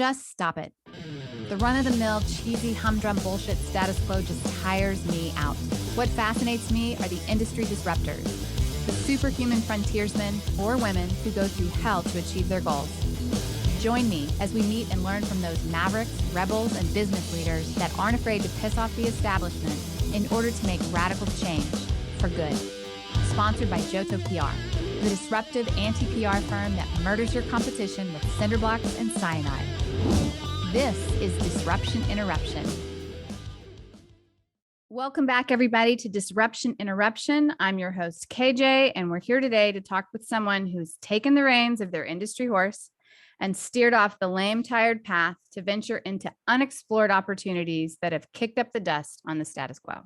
Just stop it. The run-of-the-mill, cheesy, humdrum bullshit status quo just tires me out. What fascinates me are the industry disruptors, the superhuman frontiersmen or women who go through hell to achieve their goals. Join me as we meet and learn from those mavericks, rebels, and business leaders that aren't afraid to piss off the establishment in order to make radical change for good. Sponsored by Johto PR, the disruptive anti-PR firm that murders your competition with cinder blocks and cyanide. This is Disruption Interruption. Welcome back, everybody, to Disruption Interruption. I'm your host, KJ, and we're here today to talk with someone who's taken the reins of their industry horse and steered off the lame, tired path to venture into unexplored opportunities that have kicked up the dust on the status quo.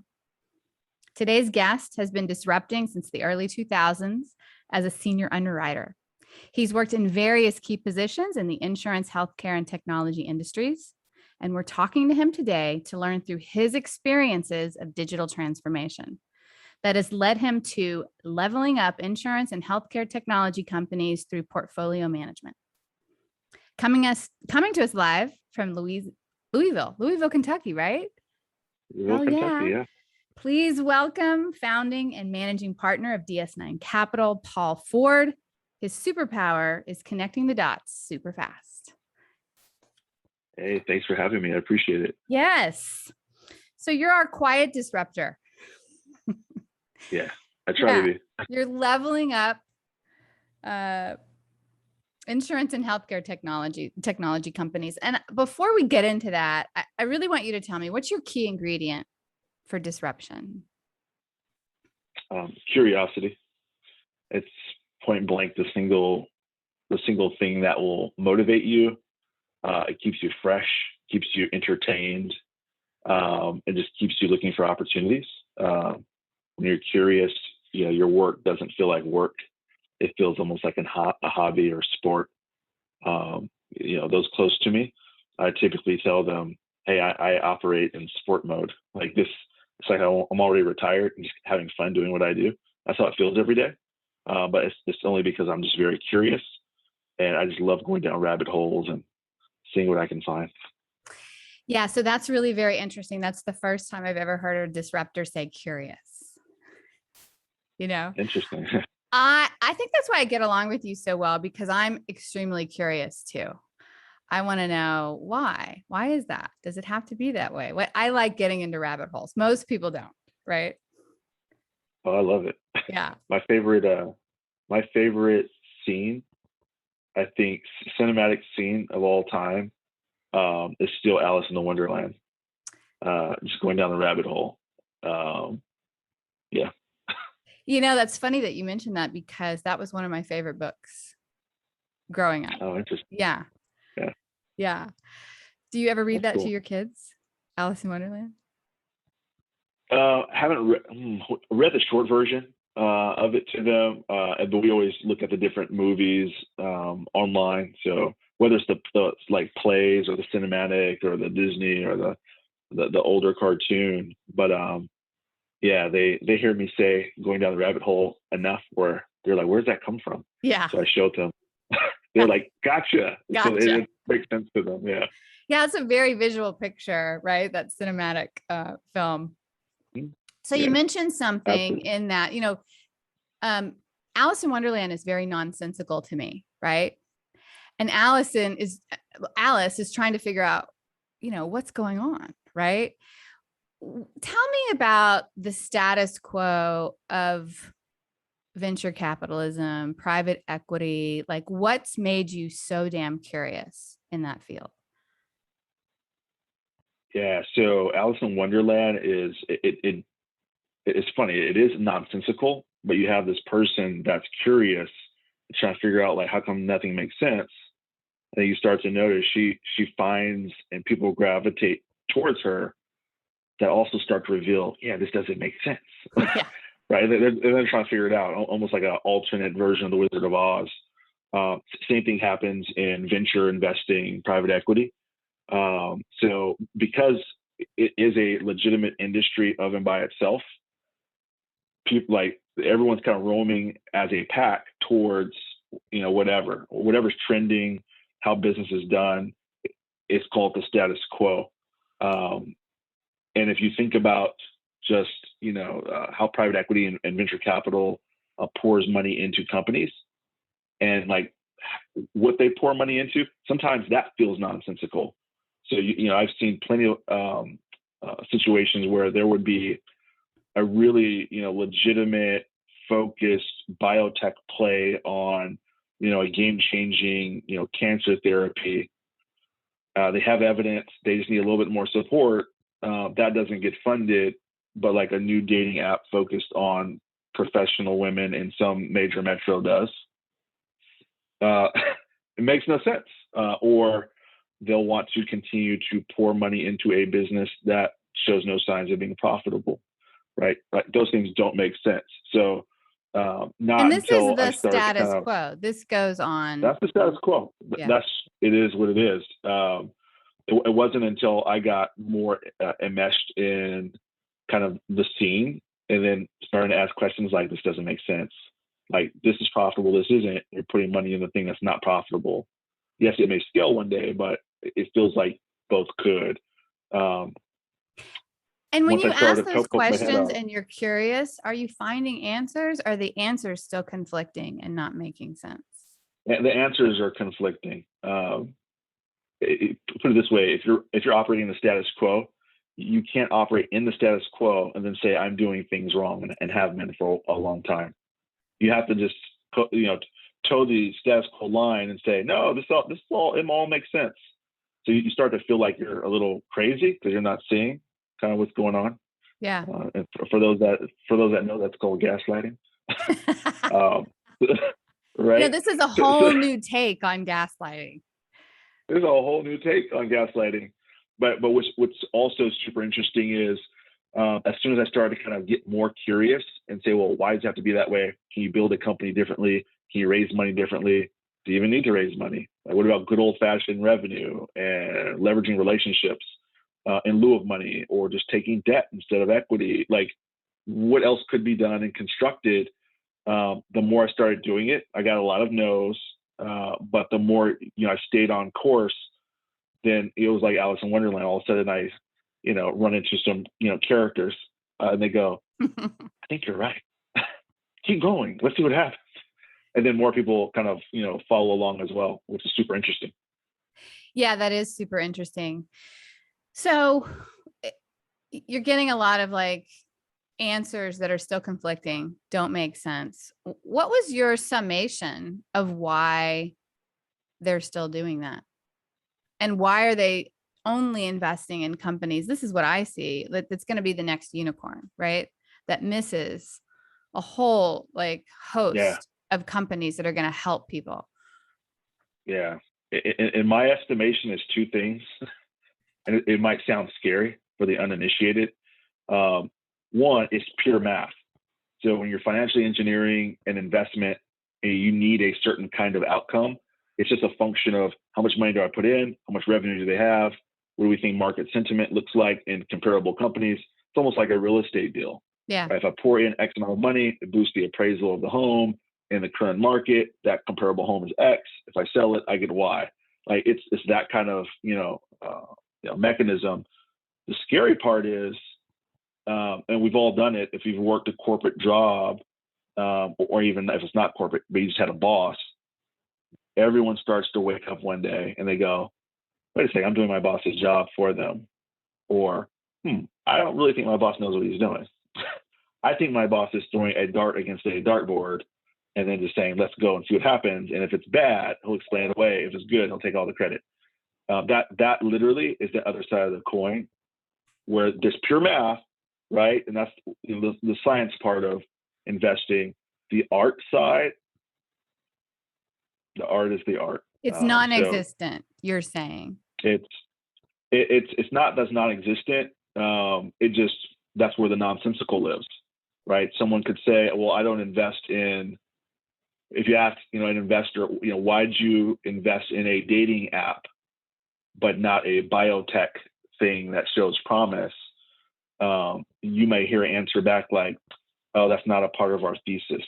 Today's guest has been disrupting since the early 2000s as a senior underwriter. He's worked in various key positions in the insurance, healthcare, and technology industries. And we're talking to him today to learn through his experiences of digital transformation that has led him to leveling up insurance and healthcare technology companies through portfolio management. Coming to us live from Louisville, Kentucky, right? Louisville, Kentucky, yeah. Please welcome founding and managing partner of DS9 Capital, Paul Ford. His superpower is connecting the dots super fast. Hey, thanks for having me. I appreciate it. Yes. So you're our quiet disruptor. Yeah, I try to be. You're leveling up insurance and healthcare technology companies. And before we get into that, I really want you to tell me, what's your key ingredient for disruption? Curiosity. It's point blank the single thing that will motivate you. It keeps you fresh, keeps you entertained, and just keeps you looking for opportunities. When you're curious, your work doesn't feel like work. It feels almost like a hobby or sport. Those close to me, I typically tell them, hey, I operate in sport mode. Like this, it's like I'm already retired and just having fun doing what I do. That's how it feels every day. But it's only because I'm just very curious, and I just love going down rabbit holes and seeing what I can find. Yeah, so that's really very interesting. That's the first time I've ever heard a disruptor say curious. Interesting. I think that's why I get along with you so well, because I'm extremely curious too. I want to know why. Why is that? Does it have to be that way? I like getting into rabbit holes. Most people don't, right? Oh, I love it. Yeah. My favorite scene, I think, cinematic scene of all time, is still Alice in the Wonderland. Just going down the rabbit hole. Yeah. That's funny that you mentioned that, because that was one of my favorite books growing up. Oh, interesting. Yeah. Yeah. Yeah. Do you ever read That's that cool. to your kids? Alice in Wonderland? Haven't read the short version of it to them, but we always look at the different movies online. So whether it's the like plays or the cinematic or the Disney or the older cartoon, but yeah, they hear me say going down the rabbit hole enough where they're like, "Where's that come from?" Yeah. So I show it to them. They're like, "Gotcha." So it makes sense to them. Yeah. Yeah, it's a very visual picture, right? That cinematic film. So you mentioned something Absolutely. in that, Alice in Wonderland is very nonsensical to me, right? And Alice is trying to figure out, what's going on, right? Tell me about the status quo of venture capitalism, private equity. Like, what's made you so damn curious in that field? Yeah. So Alice in Wonderland is it's funny. It is nonsensical, but you have this person that's curious, trying to figure out like how come nothing makes sense. And then you start to notice she finds and people gravitate towards her that also start to reveal, yeah, this doesn't make sense. Yeah. Right? They're trying to figure it out, almost like an alternate version of the Wizard of Oz. Same thing happens in venture investing, private equity. So because it is a legitimate industry of and by itself, people like everyone's kind of roaming as a pack towards, whatever's trending, how business is done. it's called the status quo. And if you think about just, how private equity and venture capital pours money into companies, and like what they pour money into, sometimes that feels nonsensical. So, I've seen plenty of situations where there would be a really, legitimate, focused biotech play on, a game-changing, cancer therapy. They have evidence. They just need a little bit more support. That doesn't get funded, but like a new dating app focused on professional women in some major metro does. It makes no sense. Or they'll want to continue to pour money into a business that shows no signs of being profitable, right? Like those things don't make sense. So and this is the status quo. This goes on. That's the status quo. Yeah. It is what it is. It wasn't until I got more enmeshed in kind of the scene and then starting to ask questions like, this doesn't make sense. Like, this is profitable. This isn't. You're putting money in the thing that's not profitable. Yes, it may scale one day, but it feels like both could. And when you ask those questions and you're curious, are you finding answers? Are the answers still conflicting and not making sense? The answers are conflicting. Put it this way: if you're operating in the status quo, you can't operate in the status quo and then say I'm doing things wrong and have been for a long time. You have to just toe the status quo line and say no, it all makes sense. So you start to feel like you're a little crazy because you're not seeing kind of what's going on. Yeah. And for those that know, that's called gaslighting. Right. This is a whole new take on gaslighting. There's a whole new take on gaslighting, but what's also super interesting is as soon as I started to kind of get more curious and say, well, why does it have to be that way? Can you build a company differently? Can you raise money differently? Do you even need to raise money? Like, what about good old fashioned revenue and leveraging relationships in lieu of money, or just taking debt instead of equity? Like, what else could be done and constructed? The more I started doing it, I got a lot of no's, but the more I stayed on course, then it was like Alice in Wonderland. All of a sudden, I run into some characters, and they go, "I think you're right. Keep going. Let's see what happens." And then more people kind of follow along as well, which is super interesting. Yeah, that is super interesting. So you're getting a lot of like answers that are still conflicting, don't make sense. What was your summation of why they're still doing that? And why are they only investing in companies? This is what I see. That's going to be the next unicorn, right? That misses a whole like host of companies that are going to help people. Yeah. In my estimation, is two things. And it might sound scary for the uninitiated. One is pure math. So when you're financially engineering an investment and you need a certain kind of outcome, it's just a function of how much money do I put in, how much revenue do they have, what do we think market sentiment looks like in comparable companies. It's almost like a real estate deal. Yeah. Right? If I pour in X amount of money, it boosts the appraisal of the home in the current market. That comparable home is X. If I sell it, I get Y. Like it's that kind of mechanism. The scary part is, and we've all done it. If you've worked a corporate job, or even if it's not corporate, but you just had a boss, everyone starts to wake up one day and they go, "Wait a second, I'm doing my boss's job for them," or "I don't really think my boss knows what he's doing. I think my boss is throwing a dart against a dartboard and then just saying, let's go and see what happens. And if it's bad, he'll explain it away. If it's good, he'll take all the credit." That literally is the other side of the coin, where there's pure math, right? And that's the science part of investing. The art side, the art is the art. It's non-existent. You're saying it's not that's non-existent. That's where the nonsensical lives, right? Someone could say, well, I don't invest in. If you ask, an investor, why'd you invest in a dating app, but not a biotech thing that shows promise? You may hear an answer back like, "Oh, that's not a part of our thesis."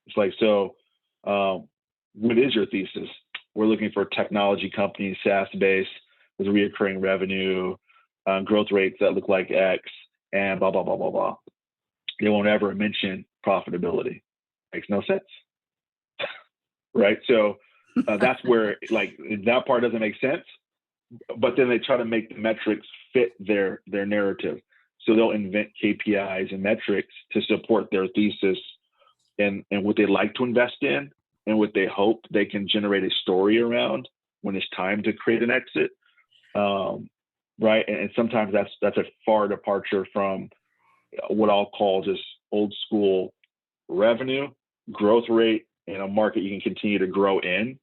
It's like, so what is your thesis? we're looking for technology companies, SaaS-based, with reoccurring revenue, growth rates that look like X, and blah, blah, blah, blah, blah. They won't ever mention profitability. Makes no sense. Right? So that's where, like, that part doesn't make sense. But then they try to make the metrics fit their narrative. So they'll invent KPIs and metrics to support their thesis and what they like to invest in and what they hope they can generate a story around when it's time to create an exit. Right. And sometimes that's a far departure from what I'll call just old school revenue, growth rate, in a market you can continue to grow in.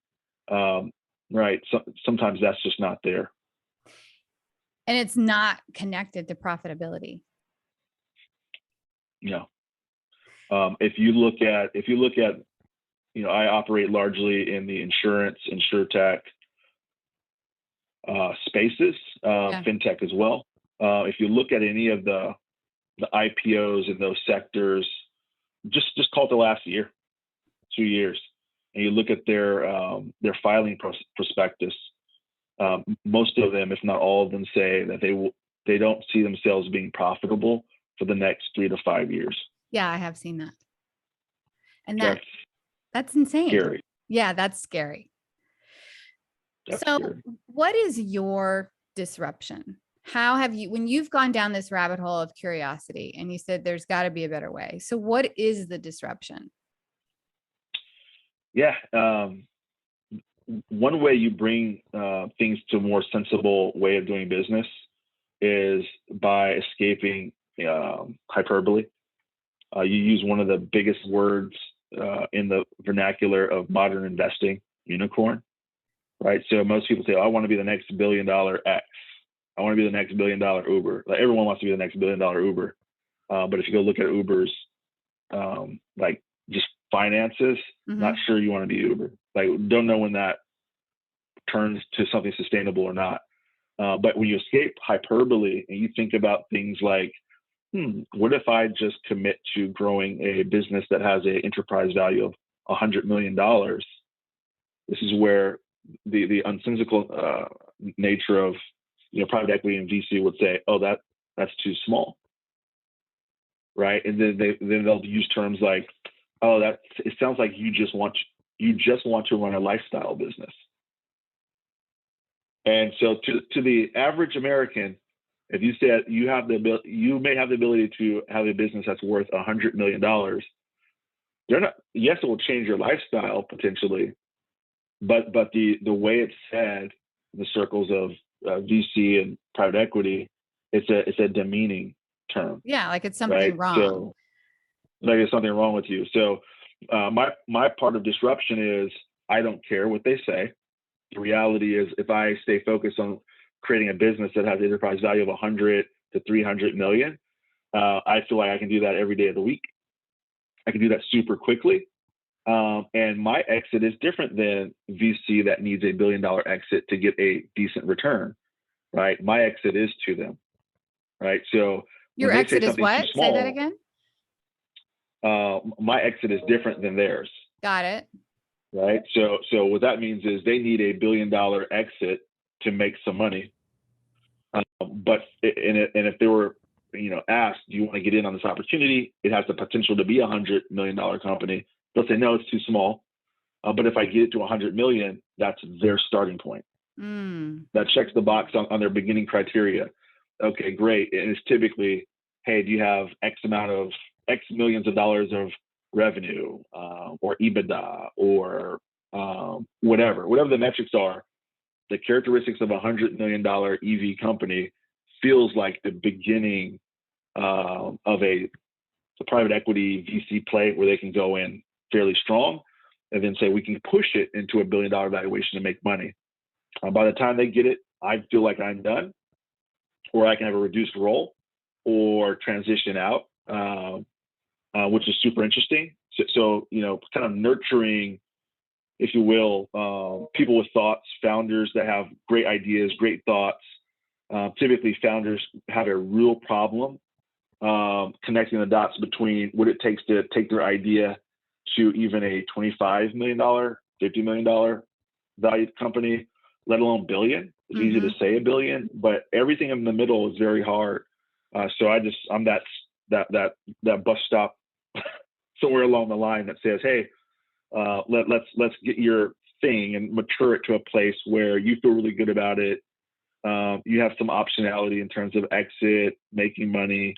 Right. So sometimes that's just not there. And it's not connected to profitability. No. If you look at, I operate largely in the insurance, insurtech spaces, fintech as well. If you look at any of the IPOs in those sectors, just call it the last year, 2 years, and you look at their filing prospectus, most of them, if not all of them, say that they don't see themselves being profitable for the next 3 to 5 years. Yeah, I have seen that. And that's insane. Scary. Yeah, that's scary. Scary. What is your disruption? How have you, when you've gone down this rabbit hole of curiosity and you said there's got to be a better way? So what is the disruption? Yeah. One way you bring things to a more sensible way of doing business is by escaping hyperbole. You use one of the biggest words in the vernacular of modern investing, unicorn, right? So most people say, oh, I want to be the next $1 billion X. I want to be the next $1 billion Uber. Like, everyone wants to be the next $1 billion Uber. But if you go look at Uber's, like, just finances, not sure you want to be Uber. Like, don't know when that turns to something sustainable or not. But when you escape hyperbole and you think about things like, what if I just commit to growing a business that has an enterprise value of $100 million? This is where the unsensical nature of private equity and VC would say, oh, that's too small, right? And then they'll use terms like, oh, it sounds like you just want to run a lifestyle business. And so to the average American, if you said you may have the ability to have a business that's worth $100 million, they're not. Yes, it will change your lifestyle potentially, but the way it's said in the circles of VC and private equity, it's a demeaning term. Yeah, like it's something right? wrong. So, like there's something wrong with you. So my part of disruption is I don't care what they say. The reality is, if I stay focused on creating a business that has an enterprise value of 100 to 300 million, I feel like I can do that every day of the week. I can do that super quickly. And my exit is different than VC that needs $1 billion exit to get a decent return, right? My exit is to them, right? So your exit is what? Small, say that again. My exit is different than theirs. Got it. Right. So what that means is they need $1 billion exit to make some money. But if they were, asked, do you want to get in on this opportunity? It has the potential to be $100 million company. They'll say, no, it's too small. But if I get it to 100 million, that's their starting point. That checks the box on their beginning criteria. Okay, great. And it's typically, hey, do you have X amount of X millions of dollars of revenue or EBITDA or whatever the metrics are. The characteristics of $100 million EV company feels like the beginning of a private equity VC play where they can go in fairly strong and then say, we can push it into $1 billion valuation to make money. By the time they get it, I feel like I'm done, or I can have a reduced role or transition out, which is super interesting. So kind of nurturing, if you will, people with thoughts, founders that have great ideas, great thoughts. Typically, founders have a real problem connecting the dots between what it takes to take their idea to even a $25 million, $50 million valued company, let alone billion. It's easy to say a billion, but everything in the middle is very hard. So I'm that bus stop somewhere along the line that says, hey, let's get your thing and mature it to a place where you feel really good about it. You have some optionality in terms of exit, making money,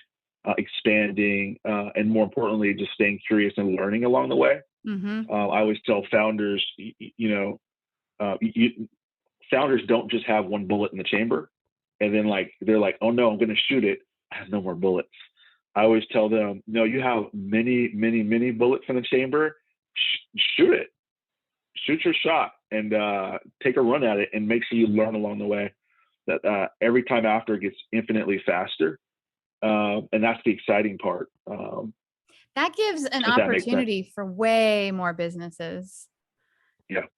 expanding, and more importantly, just staying curious and learning along the way. I always tell founders, founders don't just have one bullet in the chamber, and then they're like, oh no, I'm going to shoot it. I have no more bullets. I always tell them, no, you have many, many, many bullets in the chamber. Shoot it, shoot your shot, and take a run at it, and make sure you learn along the way. That every time after it gets infinitely faster, and that's the exciting part. That gives an opportunity for way more businesses.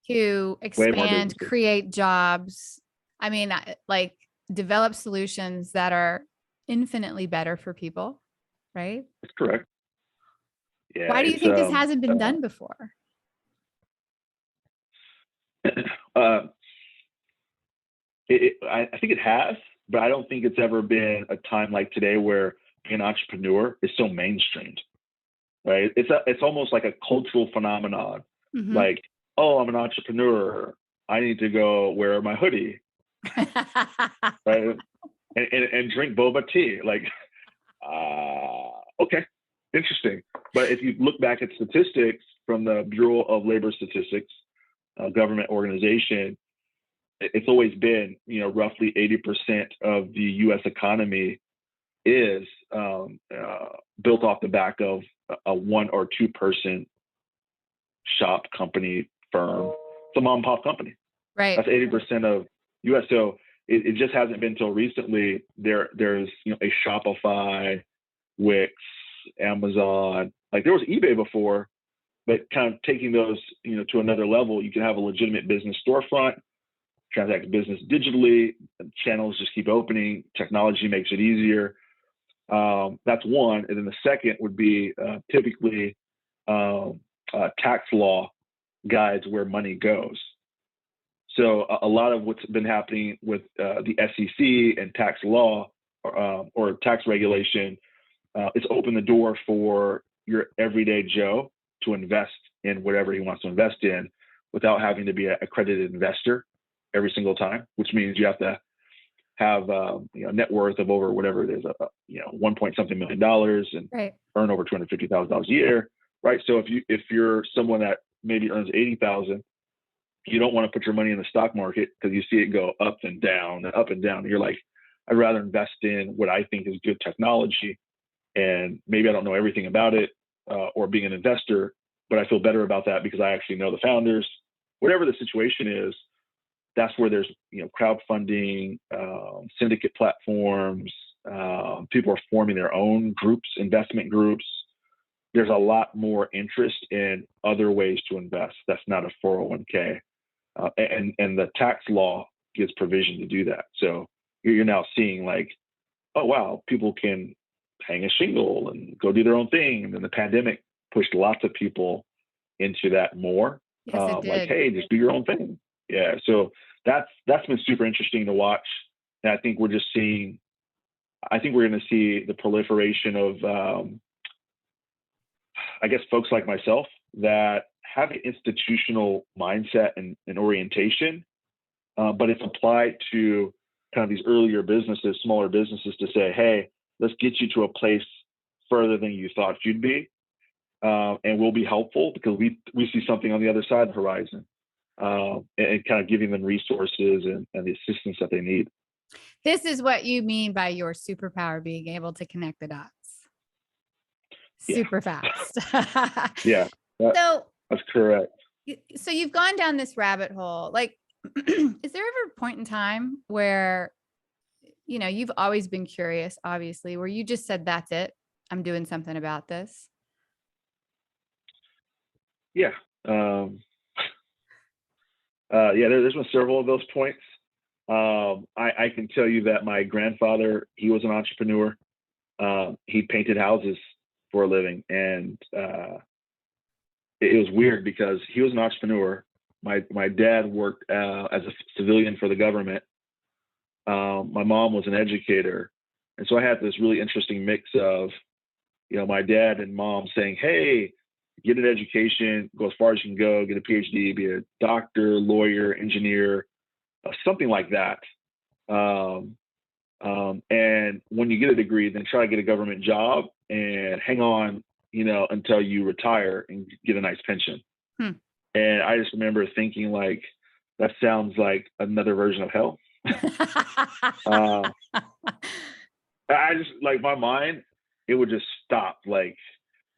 To expand, create jobs. I mean, like develop solutions that are infinitely better for people, right? That's correct. Yeah. Why do you think this hasn't been done before? I think it has, but I don't think it's ever been a time like today where being an entrepreneur is so mainstreamed, right? It's almost like a cultural phenomenon. Like, oh, I'm an entrepreneur, I need to go wear my hoodie, right? And drink boba tea. Like, okay, interesting. But if you look back at statistics from the Bureau of Labor Statistics, government organization, it's always been, roughly 80% of the U.S. economy is built off the back of a 1 or 2 person shop, company, firm. It's a mom and pop company. Right. That's 80% of U.S. So it just hasn't been until recently there's a Shopify, Wix, Amazon. Like there was eBay before, but kind of taking those to another level. You can have a legitimate business storefront, transact business digitally. Channels just keep opening. Technology makes it easier. That's one, and then the second would be typically tax law guides where money goes. So a lot of what's been happening with the SEC and tax law or tax regulation, it's opened the door for your everyday Joe to invest in whatever he wants to invest in without having to be an accredited investor every single time, which means you have to have net worth of over whatever it is, 1 point something $million and earn over $250,000 a year, right? So if you're someone that maybe earns $80,000, you don't want to put your money in the stock market because you see it go up and down and up and down. And you're like, I'd rather invest in what I think is good technology, and maybe I don't know everything about it or being an investor, but I feel better about that because I actually know the founders. Whatever the situation is, that's where there's crowdfunding, syndicate platforms. People are forming their own groups, investment groups. There's a lot more interest in other ways to invest. That's not a 401k, and the tax law gives provision to do that. So you're now seeing like, oh wow, people can hang a shingle and go do their own thing. And then the pandemic pushed lots of people into that more. Yes, it did. Like, hey, just do your own thing. Yeah. So that's been super interesting to watch. And I think we're going to see the proliferation of, I guess, folks like myself that have an institutional mindset and orientation, but it's applied to kind of these earlier businesses, smaller businesses, to say, hey, let's get you to a place further than you thought you'd be. And we'll be helpful because we see something on the other side of the horizon, and kind of giving them resources and the assistance that they need. This is what you mean by your superpower, being able to connect the dots super fast. Yeah, that's correct. So you've gone down this rabbit hole. Like, is there ever a point in time where, you've always been curious, obviously, where you just said, that's it, I'm doing something about this? Yeah. There's been several of those points. I can tell you that my grandfather, he was an entrepreneur. He painted houses for a living. And it was weird because he was an entrepreneur. My dad worked as a civilian for the government. My mom was an educator, and so I had this really interesting mix of, my dad and mom saying, "Hey, get an education, go as far as you can go, get a PhD, be a doctor, lawyer, engineer, something like that. And when you get a degree, then try to get a government job and hang on, until you retire and get a nice pension." Hmm. And I just remember thinking, like, that sounds like another version of hell. I just, like, my mind, it would just stop. Like,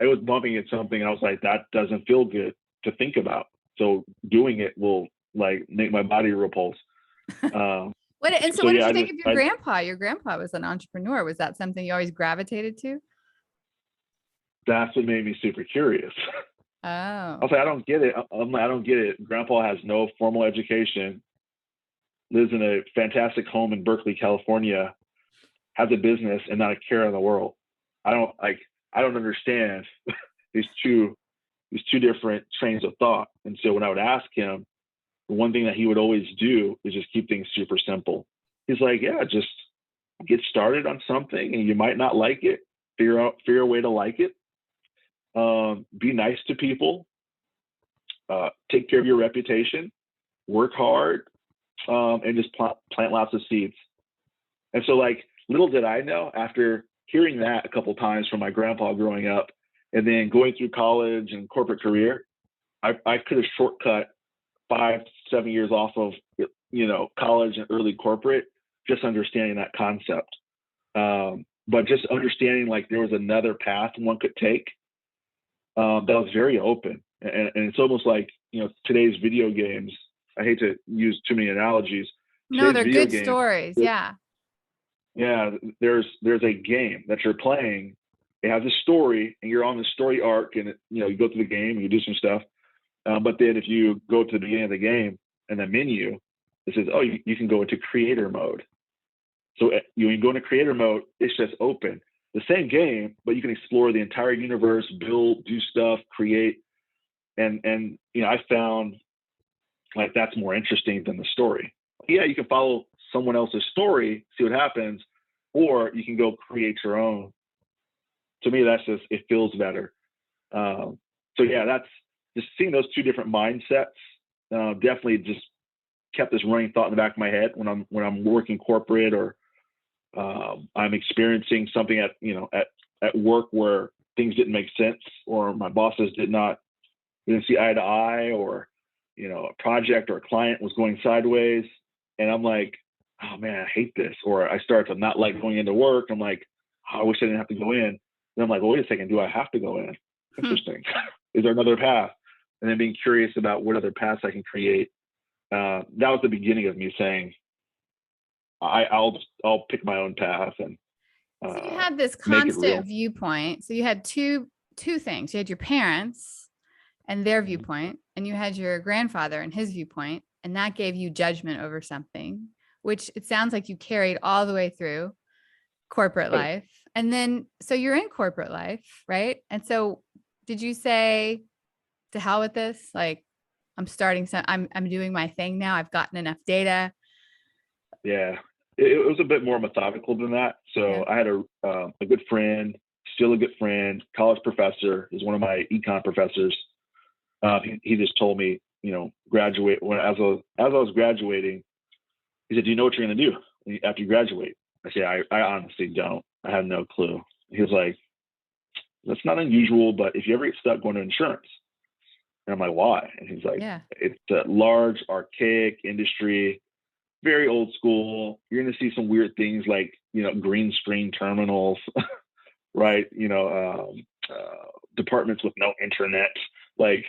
I was bumping at something, and I was like, that doesn't feel good to think about. So doing it will, like, make my body repulse. What did you think of your grandpa? Your grandpa was an entrepreneur. Was that something you always gravitated to? That's what made me super curious. Oh. I was like, I don't get it. I don't get it. Grandpa has no formal education, lives in a fantastic home in Berkeley, California, has a business and not a care in the world. I don't understand these two different trains of thought. And so when I would ask him, the one thing that he would always do is just keep things super simple. He's like, yeah, just get started on something, and you might not like it. Figure a way to like it. Be nice to people. Take care of your reputation. Work hard, and just plant lots of seeds. And so, like, little did I know, after hearing that a couple times from my grandpa growing up, and then going through college and corporate career, I could have shortcut 5-7 years off of college and early corporate, just understanding that concept. But just understanding, like, there was another path one could take that was very open. And it's almost like, today's video games. I hate to use too many analogies. No, they're good stories. Yeah. Yeah. There's a game that you're playing. It has a story, and you're on the story arc, and you go through the game and you do some stuff. But then if you go to the beginning of the game and the menu, it says, oh, you can go into creator mode. So when you go into creator mode, it's just open. The same game, but you can explore the entire universe, build, do stuff, create. And I found, like, that's more interesting than the story. Yeah, you can follow someone else's story, see what happens, or you can go create your own. To me, it feels better. So yeah, that's just seeing those two different mindsets. Definitely just kept this running thought in the back of my head when I'm working corporate, or I'm experiencing something at work where things didn't make sense, or my bosses didn't see eye to eye, or a project or a client was going sideways, and I'm like, oh man, I hate this. Or I start to not like going into work. I'm like, oh, I wish I didn't have to go in. Then I'm like, well, wait a second, do I have to go in? Interesting. Is there another path? And then being curious about what other paths I can create. That was the beginning of me saying, I'll pick my own path. And so you had this constant viewpoint. So you had two things. You had your parents and their viewpoint, and you had your grandfather and his viewpoint, and that gave you judgment over something, which it sounds like you carried all the way through corporate life. And then, so you're in corporate life, right? And so did you say, to hell with this? Like, I'm doing my thing now. I've gotten enough data. Yeah, it was a bit more methodical than that. So yeah. I had a good friend, still a good friend, college professor. He's one of my econ professors. He just told me, graduate. As I was graduating, he said, "Do you know what you're going to do after you graduate?" I said, I honestly don't. I have no clue. He was like, "That's not unusual, but if you ever get stuck, going to insurance." And I'm like, "Why?" And he's like, yeah. It's a large, archaic industry, very old school. You're going to see some weird things like, green screen terminals, right? Departments with no internet. Like,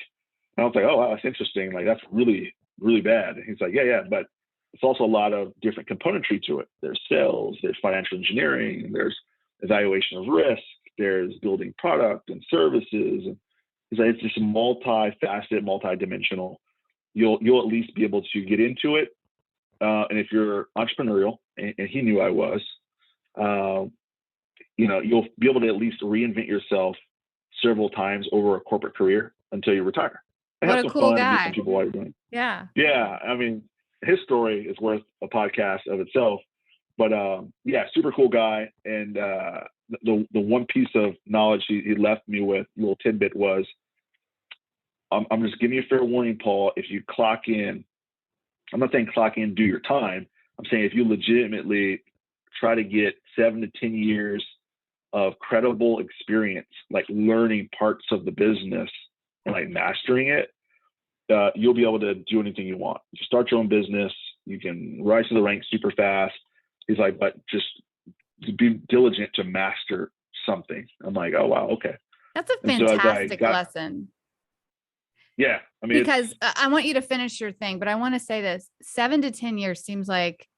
and I was like, "Oh, wow, that's interesting. Like, that's really, really bad." And he's like, yeah, but it's also a lot of different componentry to it. There's sales, there's financial engineering, there's evaluation of risk, there's building product and services. And it's just multifaceted, multidimensional. You'll at least be able to get into it. And if you're entrepreneurial, and he knew I was, you'll be able to at least reinvent yourself several times over a corporate career until you retire. have What a some cool fun and meet some guy. people while you're doing it. Yeah. Yeah, I mean, his story is worth a podcast of itself. But yeah, super cool guy. And the one piece of knowledge he left me with, little tidbit, was, I'm just giving you a fair warning, Paul. If you clock in, I'm not saying clock in, do your time. I'm saying if you legitimately try to get 7 to 10 years of credible experience, like learning parts of the business and like mastering it, you'll be able to do anything you want. You start your own business, you can rise to the ranks super fast. He's like, but just be diligent to master something. I'm like, oh wow, okay. That's a And so fantastic lesson. Yeah, I mean, because I want you to finish your thing, but I want to say this: 7 to 10 years seems like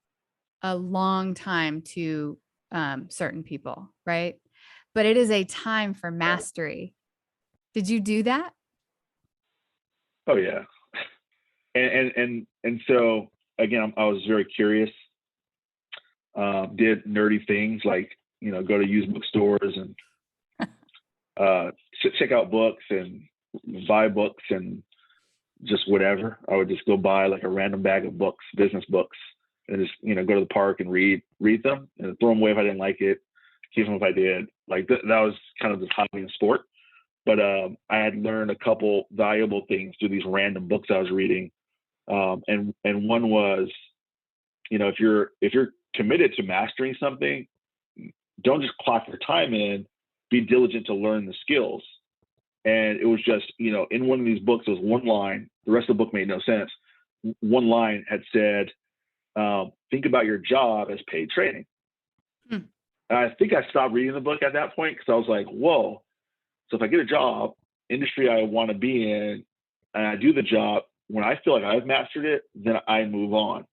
a long time to certain people, right? But it is a time for mastery. Did you do that? Oh yeah, and so again, I was very curious. Did nerdy things like, go to used bookstores and check out books and buy books and just whatever. I would just go buy like a random bag of books, business books, and just go to the park and read them and throw them away if I didn't like it, keep them if I did. Like that was kind of this hobby and sport. But I had learned a couple valuable things through these random books I was reading, and one was, if you're committed to mastering something, don't just clock your time in. Be diligent to learn the skills. And it was just, in one of these books, there was one line. The rest of the book made no sense. One line had said, think about your job as paid training. And I think I stopped reading the book at that point because I was like, whoa. So if I get a job, industry I want to be in, and I do the job, when I feel like I've mastered it, then I move on.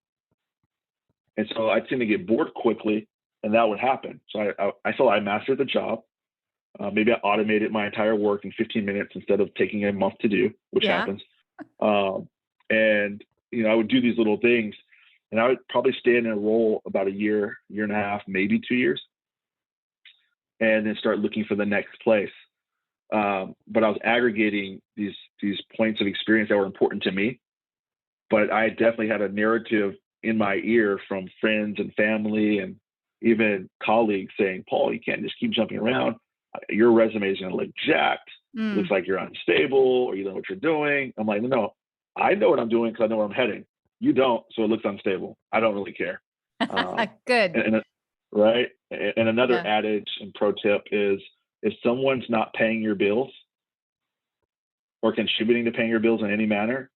And so I tend to get bored quickly, and that would happen. So I felt I mastered the job. Maybe I automated my entire work in 15 minutes instead of taking a month to do, which happens. And, I would do these little things, and I would probably stay in a role about a year and a half, maybe 2 years, and then start looking for the next place. But I was aggregating these points of experience that were important to me. But I definitely had a narrative in my ear from friends and family and even colleagues saying, Paul, you can't just keep jumping around. Your resume is going to look jacked. It looks like you're unstable, or you know what you're doing. I'm like, no, I know what I'm doing because I know where I'm heading. You don't, so it looks unstable. I don't really care. Good. Right. And another adage and pro tip is, if someone's not paying your bills or contributing to paying your bills in any manner,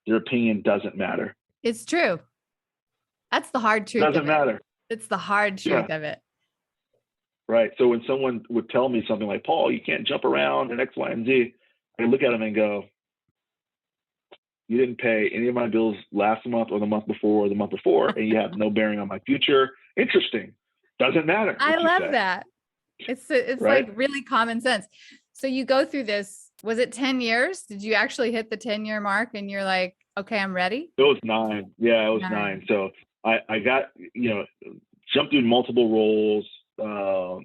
their opinion doesn't matter. It's true. That's the hard truth. Doesn't matter. It's the hard truth of it. Right. So when someone would tell me something like, Paul, you can't jump around and X, Y, and Z, I look at them and go, you didn't pay any of my bills last month or the month before or the month before, and you have no bearing on my future. Interesting. Doesn't matter. I love that. It's right? Like really common sense. So you go through this, was it 10 years? Did you actually hit the 10-year mark and you're like, okay, I'm ready? It was 9. Yeah, it was 9. So I got, jumped through multiple roles,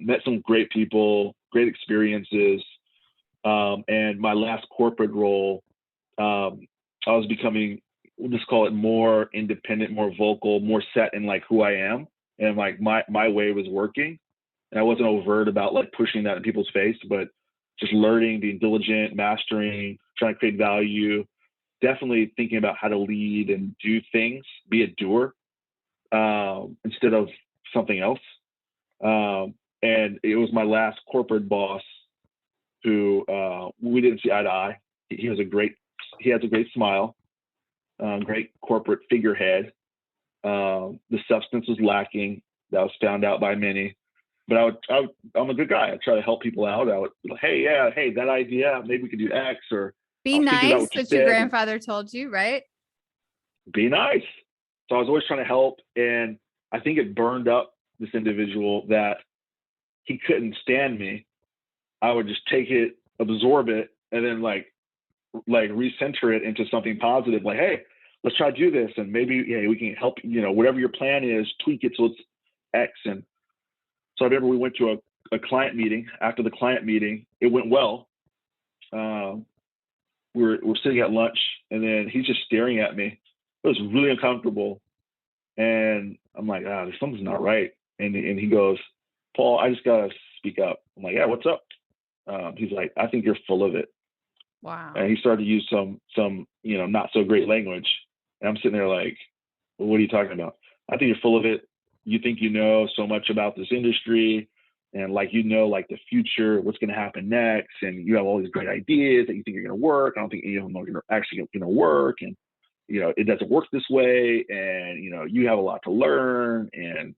met some great people, great experiences. And my last corporate role, I was becoming, we'll just call it more independent, more vocal, more set in like who I am. And like my way was working. And I wasn't overt about like pushing that in people's face, but just learning, being diligent, mastering, trying to create value, definitely thinking about how to lead and do things, be a doer instead of something else. And it was my last corporate boss who we didn't see eye to eye. He has a great smile, great corporate figurehead. The substance was lacking. That was found out by many. But I'm a good guy. I try to help people out. I would be like, hey, that idea, maybe we could do X, or be nice. What your grandfather told you, right? Be nice. So I was always trying to help, and I think it burned up this individual that he couldn't stand me. I would just take it, absorb it, and then like recenter it into something positive. Like, hey, let's try to do this, and maybe we can help. Whatever your plan is, tweak it so it's X. And so I remember we went to a client meeting. After the client meeting, it went well. we're sitting at lunch, and then he's just staring at me. It was really uncomfortable, and I'm like, something's not right. And he goes, Paul, I just gotta speak up. I'm like, yeah, what's up? He's like, I think you're full of it. Wow. And he started to use some not so great language, and I'm sitting there like, well, what are you talking about? I think you're full of it. You think you know so much about this industry, and like like the future, what's going to happen next, and you have all these great ideas that you think are going to work. I don't think any of them are actually going to work, and it doesn't work this way, and you have a lot to learn, and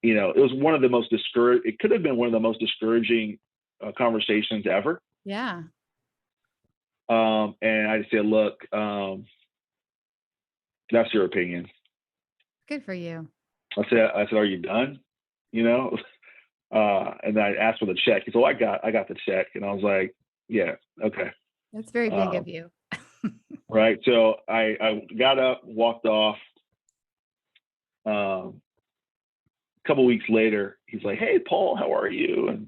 it was one of the most discouraging. It could have been one of the most discouraging conversations ever. Yeah. And I just said, look, that's your opinion. Good for you. I said, are you done? And then I asked for the check. He said, I got the check. And I was like, yeah, okay. That's very big of you. Right. So I got up, walked off. A couple weeks later, he's like, hey, Paul, how are you? And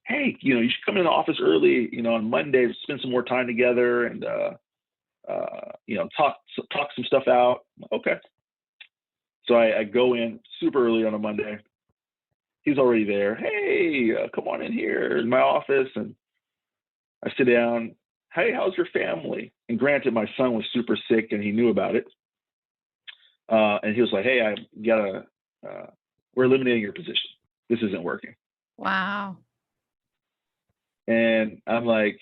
hey, you should come in the office early, on Monday, spend some more time together and, talk some stuff out. Okay. So I go in super early on a Monday. He's already there. Hey, come on in here in my office. And I sit down. Hey, how's your family? And granted, my son was super sick and he knew about it. And he was like, hey, we're eliminating your position. This isn't working. Wow. And I'm like,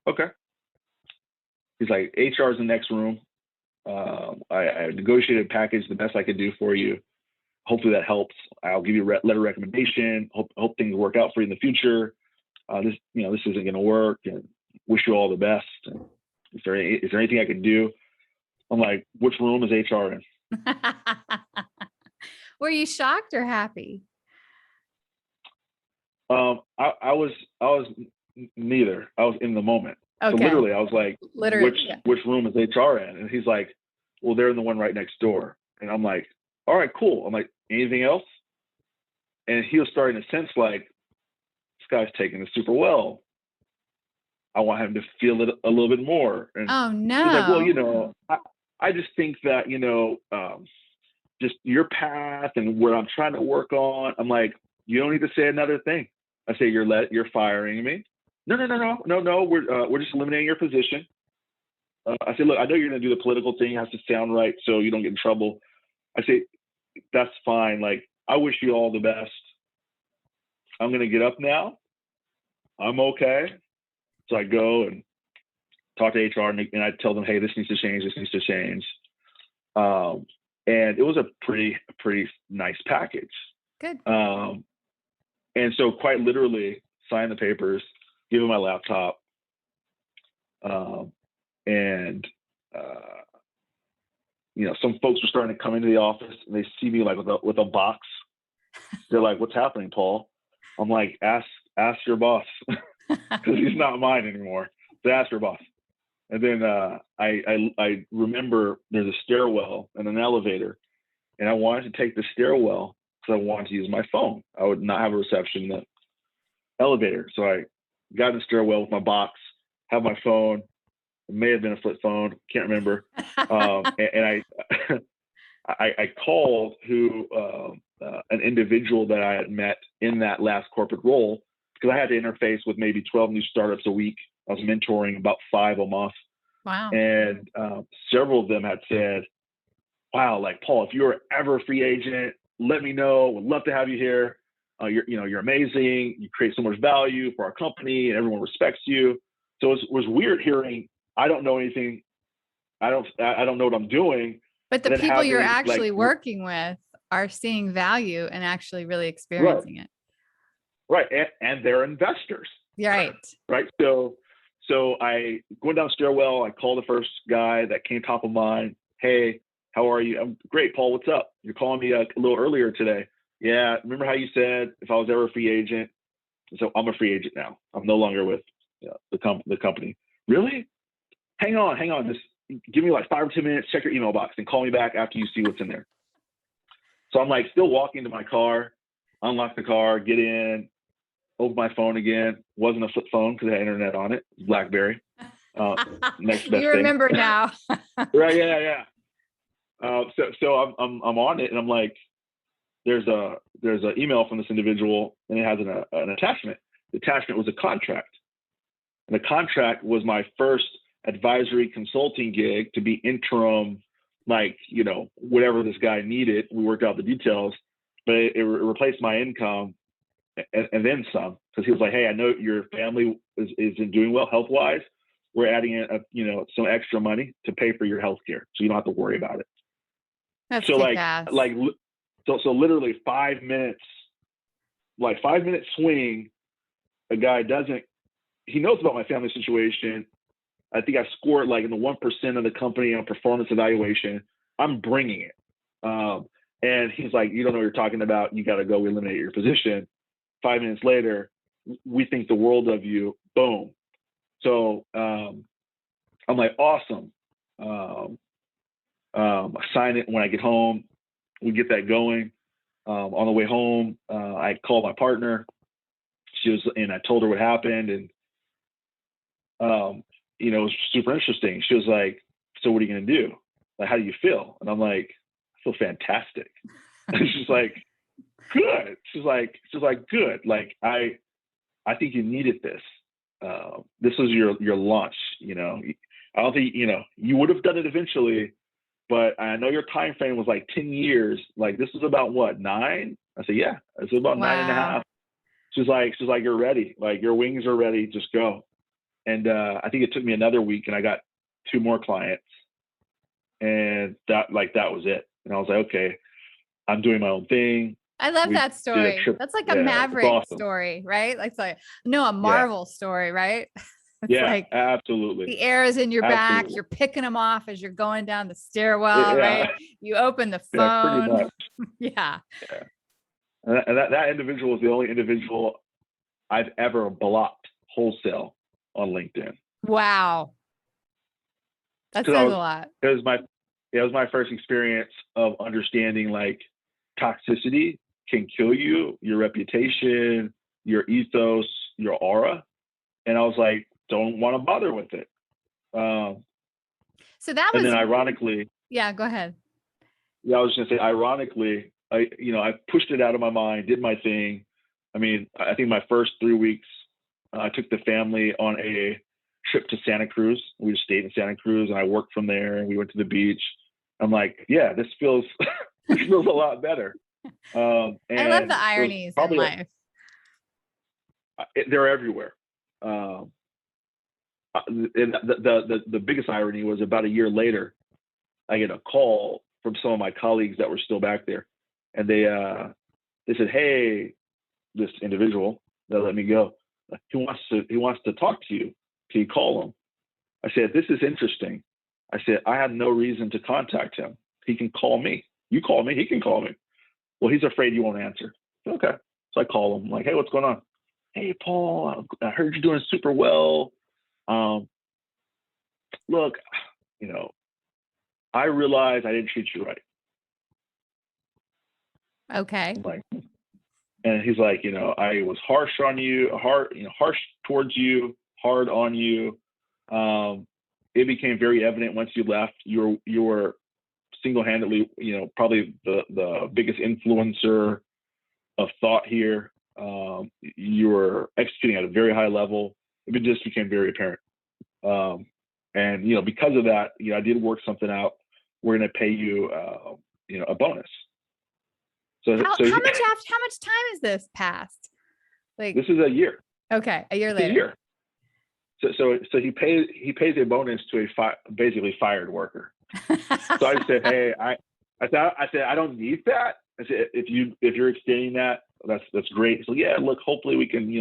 okay. He's like, HR is in the next room. I negotiated a package the best I could do for you. Hopefully that helps. I'll give you a letter of recommendation. Hope things work out for you in the future. This isn't going to work, and wish you all the best. And is there anything I can do? I'm like, which room is HR in? Were you shocked or happy? I was neither. I was in the moment. Okay. So literally, I was like, which room is HR in? And he's like, well, they're in the one right next door. And I'm like, all right, cool. I'm like, anything else? And he was starting to sense like, this guy's taking it super well. I want him to feel it a little bit more. And oh no. He's like, well, I just think that, just your path and what I'm trying to work on. I'm like, you don't need to say another thing. I say, you're firing me. No. We're just eliminating your position. I said, look, I know you're going to do the political thing. It has to sound right so you don't get in trouble. I say, that's fine. Like, I wish you all the best. I'm going to get up now. I'm okay. So I go and talk to HR and I tell them, hey, this needs to change. This needs to change. And it was a pretty nice package. Good. And so quite literally sign the papers, give him my laptop. Some folks were starting to come into the office and they see me like with a box. They're like, what's happening, Paul? I'm like, ask your boss, because he's not mine anymore. So ask your boss. And then I remember there's a stairwell and an elevator, and I wanted to take the stairwell because I wanted to use my phone. I would not have a reception in the elevator. So I got in the stairwell with my box, have my phone. It may have been a flip phone, can't remember. And I called an individual that I had met in that last corporate role, because I had to interface with maybe 12 new startups a week. I was mentoring about 5 a month. Wow. And several of them had said, wow, like, Paul, if you're ever a free agent, let me know. Would love to have you here. You're amazing. You create so much value for our company and everyone respects you. So it was weird hearing, I don't know anything. I don't know what I'm doing. But the people you're actually working with are seeing value and actually really experiencing it. Right. And they're investors. Right. Right. So I going down the stairwell, I call the first guy that came top of mind. Hey, how are you? I'm great, Paul. What's up? You're calling me a little earlier today. Yeah. Remember how you said if I was ever a free agent? So I'm a free agent now. I'm no longer with the company. Really? Hang on. Just give me like 5 or 10 minutes. Check your email box and call me back after you see what's in there. So I'm like still walking to my car, unlock the car, get in, open my phone again. Wasn't a flip phone because it had internet on it. BlackBerry. Next best You remember now. Right? Yeah. So I'm on it, and I'm like, there's an email from this individual, and it has an attachment. The attachment was a contract, and the contract was my first advisory consulting gig to be interim, like, whatever this guy needed. We worked out the details, but it replaced my income and then some, because he was like, hey, I know your family isn't doing well health wise. We're adding in some extra money to pay for your health care, so you don't have to worry about it. That's so kick-ass. So literally 5 minutes, 5 minute swing. A guy he knows about my family situation. I think I scored in the 1% of the company on performance evaluation. I'm bringing it. And he's like, you don't know what you're talking about. You got to go eliminate your position. 5 minutes later, we think the world of you. Boom. So I'm like, awesome. I sign it when I get home. We get that going. On the way home, I called my partner. And I told her what happened, and it was super interesting. She was like, so what are you going to do? Like, how do you feel? And I'm like, I feel fantastic. And she's like, good. She's like, good. Like, I think you needed this. This was your launch. I don't think, you would have done it eventually, but I know your time frame was 10 years. Like, this was about what, 9? I said, yeah, this was about 9.5. She's like, you're ready. Like, your wings are ready. Just go. And I think it took me another week, and I got 2 more clients, and that was it. And I was like, okay, I'm doing my own thing. I love that story. That's like a Maverick story, right? A Marvel story, right? It's absolutely. The air is in your back. You're picking them off as you're going down the stairwell, right? You open the phone. Pretty much. Yeah. And that individual is the only individual I've ever blocked wholesale on LinkedIn. Wow. That says a lot. It was my first experience of understanding toxicity can kill you, your reputation, your ethos, your aura. And I was like, don't want to bother with it. So that was, and then ironically, yeah, go ahead. Yeah, I was going to say, ironically, I pushed it out of my mind, did my thing. I mean, I think my first 3 weeks, I took the family on a trip to Santa Cruz. We just stayed in Santa Cruz, and I worked from there, and we went to the beach. I'm like, yeah, this feels this feels a lot better. And I love the ironies in life. They're everywhere. And the biggest irony was about a year later, I get a call from some of my colleagues that were still back there, and they said, "Hey, this individual that let me go, he wants to talk to you. Can you call him?" I said, "This is interesting." I said, "I have no reason to contact him. He can call me. You call me, he can call me." "Well, he's afraid you won't answer." Okay. So I call him. I'm like, "Hey, what's going on?" "Hey, Paul, I heard you're doing super well. Look, I realize I didn't treat you right." Okay. And he's like, "I was harsh on you, harsh towards you, hard on you. It became very evident once you left. You were single-handedly, probably the biggest influencer of thought here. You were executing at a very high level. It just became very apparent. And because of that, I did work something out. We're going to pay you, a bonus." So how much time is this past? This is a year. Okay, a year later. So he pays a bonus to a basically fired worker. So I said, "Hey, I said I don't need that." I said, if you're extending that, that's great. So yeah, look, hopefully we can,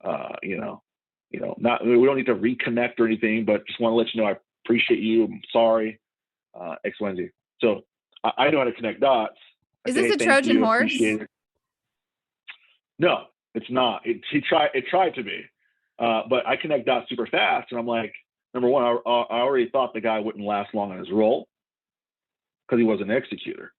not, we don't need to reconnect or anything, but just want to let you know I appreciate you. I'm sorry, X, Y, and Z. So I know how to connect dots. Is this a Trojan horse? No, it's not. It tried to be, but I connect dots super fast, and I'm like, number one, I already thought the guy wouldn't last long in his role because he was an executor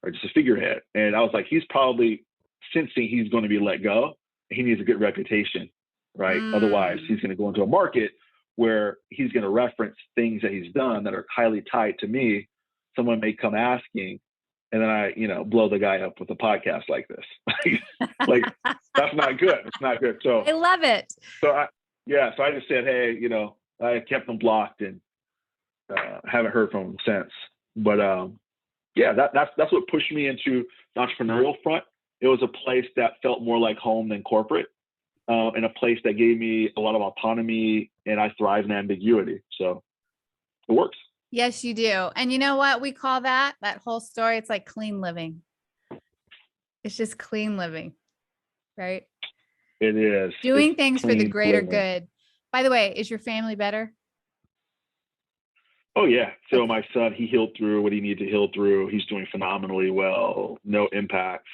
or just a figurehead, and I was like, he's probably sensing he's going to be let go. He needs a good reputation, right? Otherwise, he's going to go into a market where he's going to reference things that he's done that are highly tied to me. Someone may come asking, and then I, blow the guy up with a podcast like this. Like, that's not good. It's not good. So I love it. So I just said, hey, I kept them blocked and haven't heard from them since. But that's what pushed me into the entrepreneurial front. It was a place that felt more like home than corporate, and a place that gave me a lot of autonomy, and I thrive in ambiguity. So it works. Yes, you do. And you know what we call that whole story? It's like clean living. It's just clean living, right? It is. Doing things for the greater living. good. By the way, is your family better? Oh, yeah. So my son, he healed through what he needed to heal through. He's doing phenomenally well. No impacts.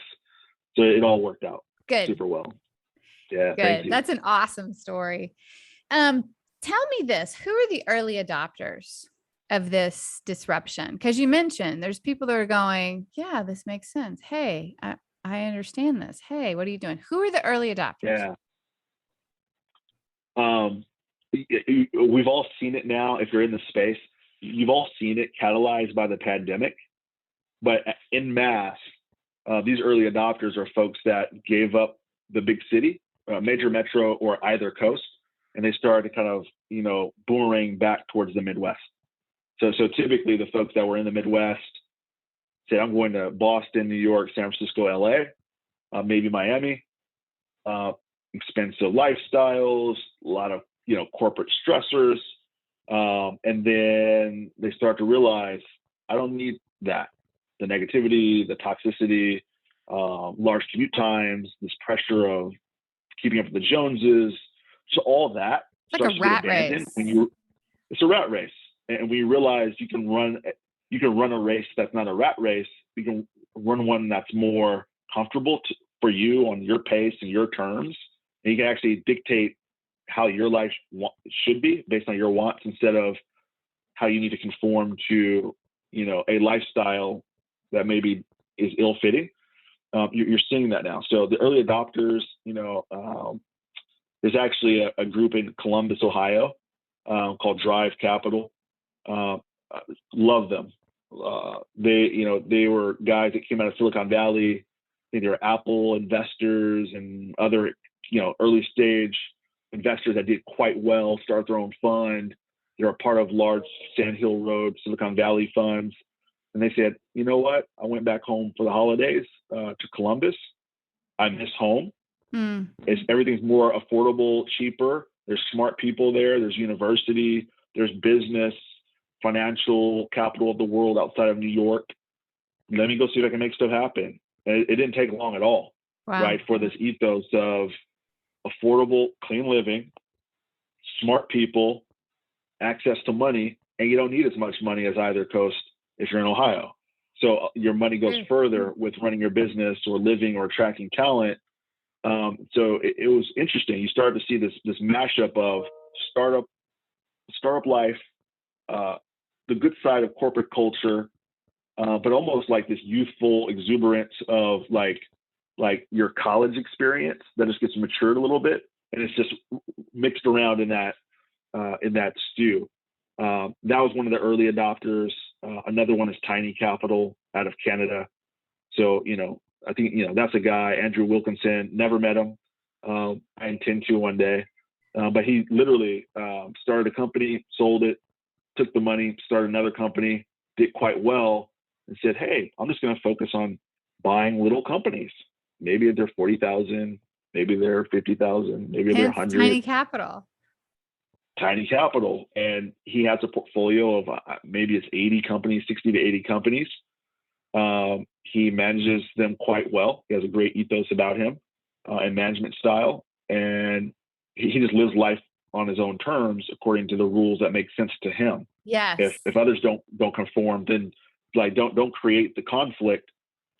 So it all worked out super well. Yeah. Good. Thank you. That's an awesome story. Tell me this, who are the early adopters of this disruption? Because you mentioned there's people that are going, yeah, this makes sense. Hey, I understand this. Hey, what are you doing? Who are the early adopters? Yeah. We've all seen it now. If you're in the space, you've all seen it catalyzed by the pandemic, but in mass, these early adopters are folks that gave up the big city, major metro, or either coast, and they started to kind of, boomerang back towards the Midwest. So typically the folks that were in the Midwest said, I'm going to Boston, New York, San Francisco, LA, maybe Miami, expensive lifestyles, a lot of, corporate stressors. And then they start to realize, I don't need that. The negativity, the toxicity, large commute times, this pressure of keeping up with the Joneses. So all that it's like a rat race. It's a rat race. And we realize you can run a race that's not a rat race. You can run one that's more comfortable for you on your pace and your terms. And you can actually dictate how your life should be based on your wants, instead of how you need to conform to, a lifestyle that maybe is ill-fitting. You're seeing that now. So the early adopters, there's actually a group in Columbus, Ohio, called Drive Capital. Love them. They were guys that came out of Silicon Valley. They were Apple investors and other, early stage investors that did quite well, start their own fund. They're a part of large Sand Hill Road, Silicon Valley funds. And they said, you know what? I went back home for the holidays to Columbus. I miss home. Everything's more affordable, cheaper. There's smart people there. There's university. There's business, financial capital of the world outside of New York. Let me go see if I can make stuff happen. And it didn't take long at all, right? For this ethos of affordable, clean living, smart people, access to money, and you don't need as much money as either coast if you're in Ohio. So your money goes further with running your business or living or attracting talent. So it was interesting. You started to see this mashup of startup life, the good side of corporate culture, but almost like this youthful exuberance of like your college experience that just gets matured a little bit, and it's just mixed around in that stew. That was one of the early adopters. Another one is Tiny Capital out of Canada. So I think that's a guy, Andrew Wilkinson. Never met him. I intend to one day, but he literally started a company, sold it, took the money, started another company, did quite well, and said, hey, I'm just going to focus on buying little companies. Maybe they're 40,000, maybe they're 50,000, maybe they're 100. Tiny Capital. And he has a portfolio of maybe it's 80 companies, 60 to 80 companies. He manages them quite well. He has a great ethos about him and management style. And he just lives life on his own terms according to the rules that make sense to him. Yes. If others don't conform, then don't create the conflict.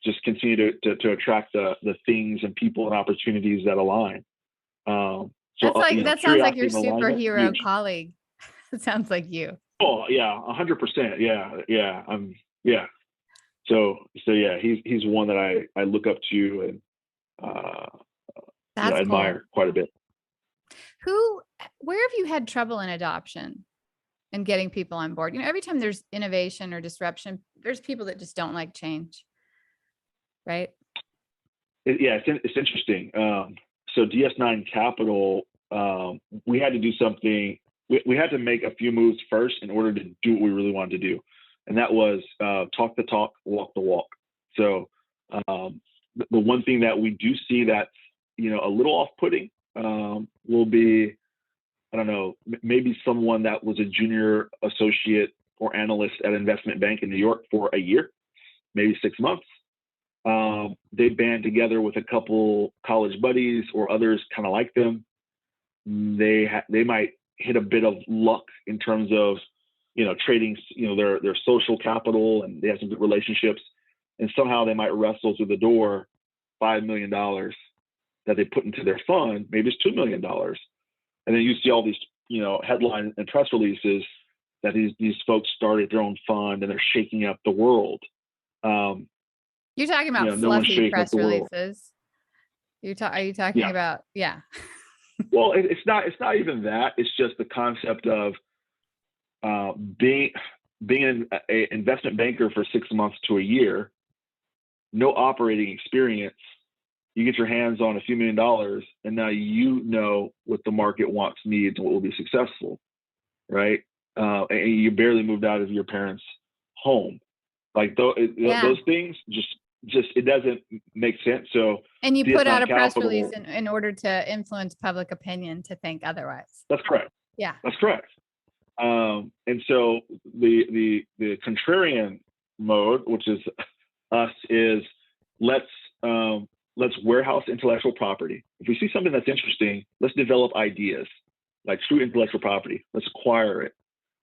Just continue to attract the things and people and opportunities that align. That sounds like your superhero colleague. It sounds like you. Oh yeah, 100%. Yeah. Yeah. So yeah, he's one that I look up to and admire quite a bit. Who Where have you had trouble in adoption and getting people on board? Every time there's innovation or disruption, there's people that just don't like change, right? It's interesting. So DS9 Capital, we had to do something. We had to make a few moves first in order to do what we really wanted to do, and that was talk the talk, walk the walk. So the one thing that we do see that's a little off-putting will be, I don't know, maybe someone that was a junior associate or analyst at an investment bank in New York for a year, maybe 6 months. They band together with a couple college buddies or others kind of like them. They might hit a bit of luck in terms of trading their social capital, and they have some good relationships, and somehow they might wrestle through the door $5 million that they put into their fund. Maybe it's $2 million, and then you see all these headlines and press releases that these folks started their own fund and they're shaking up the world. You're talking about fluffy press releases. Are you talking about? Yeah. Well, it's not even that. It's just the concept of being an investment banker for 6 months to a year, no operating experience. You get your hands on a few $1 million, and now what the market wants, needs, and what will be successful, right? And you barely moved out of your parents' home. Like those things just it doesn't make sense. So, and you put out a press release in order to influence public opinion to think otherwise. That's correct. Yeah, that's correct. And so the contrarian mode, which is us, is let's warehouse intellectual property. If we see something that's interesting, let's develop ideas, like true intellectual property. Let's acquire it.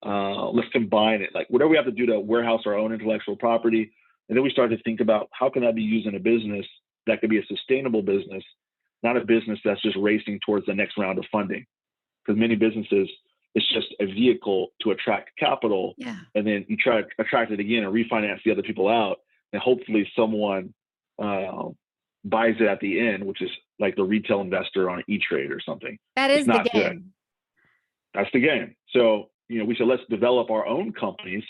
Let's combine it. Like whatever we have to do to warehouse our own intellectual property. And then we started to think about how can that be used in a business that could be a sustainable business, not a business that's just racing towards the next round of funding. Because many businesses, it's just a vehicle to attract capital. Yeah. And then you try to attract it again and refinance the other people out. And hopefully someone buys it at the end, which is like the retail investor on E-Trade or something. That is the game. Good. That's the game. So, we said, let's develop our own companies